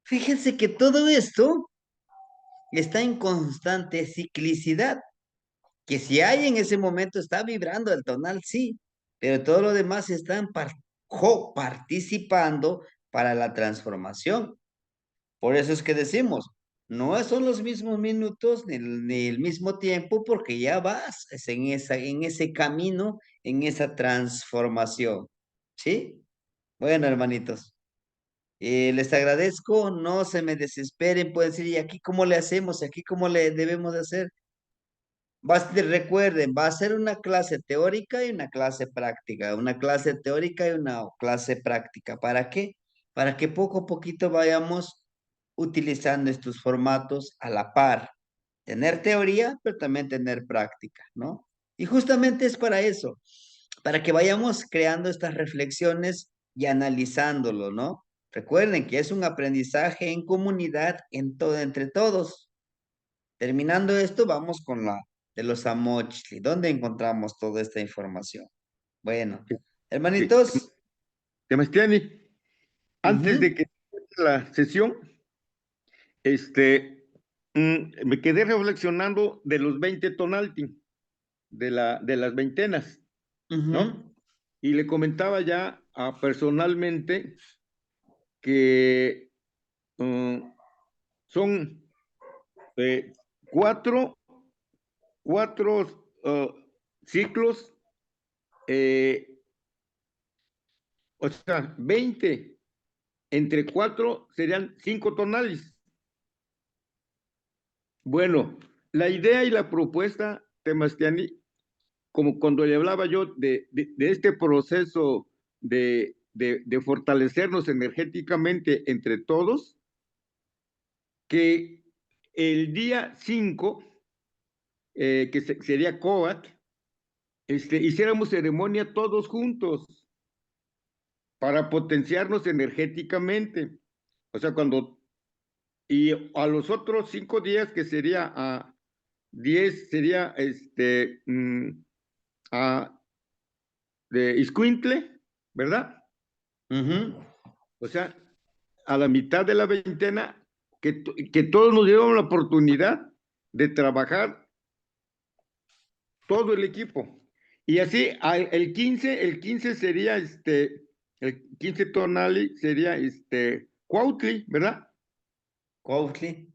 Fíjense que todo esto está en constante ciclicidad, que si hay en ese momento está vibrando el tonal, sí, pero todo lo demás están participando para la transformación. Por eso es que decimos, no son los mismos minutos ni el mismo tiempo, porque ya vas en ese camino, en esa transformación. ¿Sí? Bueno, hermanitos. Les agradezco, no se me desesperen, pueden decir, ¿y aquí cómo le hacemos? ¿Y aquí cómo le debemos de hacer? Recuerden, va a ser una clase teórica y una clase práctica, una clase teórica y una clase práctica. ¿Para qué? Para que poco a poquito vayamos utilizando estos formatos a la par. Tener teoría, pero también tener práctica, ¿no? Y justamente es para eso, para que vayamos creando estas reflexiones y analizándolo, ¿no? Recuerden que es un aprendizaje en comunidad, entre todos. Terminando esto, vamos con la de los Amochli. ¿Dónde encontramos toda esta información? Bueno, hermanitos. Temastiani, antes de que de la sesión, me quedé reflexionando de los 20 tonalty, de las veintenas, ¿no? Y le comentaba ya personalmente que son cuatro ciclos, o sea, 20 entre 4 serían 5 tonales. Bueno, la idea y la propuesta, Temastiani, como cuando le hablaba yo de este proceso de fortalecernos energéticamente entre todos, que el día 5, que sería Coat, hiciéramos ceremonia todos juntos para potenciarnos energéticamente. O sea, y a los otros 5 días, que sería a 10, sería de Iscuintle, ¿verdad? O sea, a la mitad de la veintena, que todos nos dieron la oportunidad de trabajar todo el equipo. Y así, el 15 sería el 15 tonali sería Cuautli, ¿verdad? Cuautli.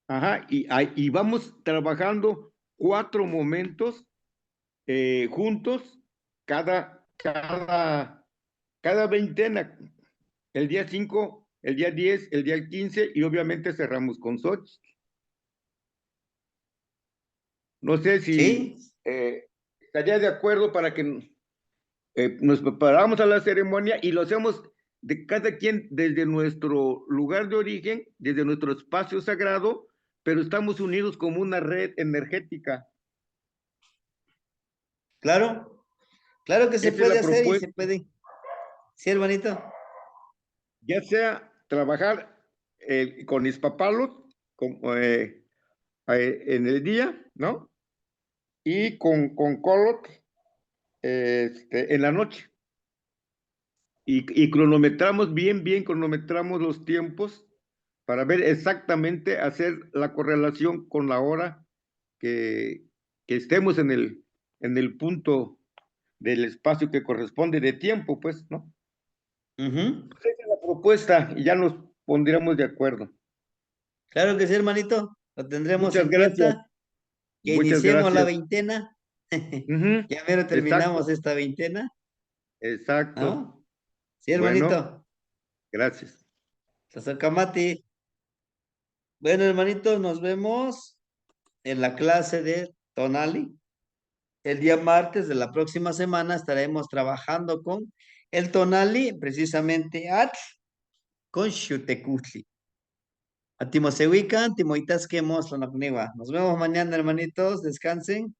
Ajá, y vamos trabajando 4 momentos juntos, cada veintena, el día 5, el día 10, el día 15, y obviamente cerramos con Xochitl. No sé si estaría de acuerdo para que nos preparamos a la ceremonia y lo hacemos de cada quien desde nuestro lugar de origen, desde nuestro espacio sagrado, pero estamos unidos como una red energética. Claro, claro que se Esa es la puede hacer y propuesta. se puede. Sí, hermanito. Ya sea trabajar con Ispapalos en el día, ¿no? Y con Colot en la noche. Y cronometramos bien, cronometramos los tiempos para ver exactamente, hacer la correlación con la hora que estemos en el punto del espacio que corresponde de tiempo, pues, ¿no? Pues esa es la propuesta y ya nos pondremos de acuerdo. Claro que sí, hermanito. Lo tendremos Muchas en gracias. cuenta. Que Muchas iniciemos la gracias. veintena. Ya mero terminamos esta veintena. Exacto. ¿No? Sí, Bueno, hermanito. gracias. Tlazohcamati. Bueno, hermanito, nos vemos en la clase de Tonali. El día martes de la próxima semana estaremos trabajando con el Tonali, precisamente con Xutecutli. Atimosehuican, Timoitasquemos, Nos vemos mañana, hermanitos. Descansen.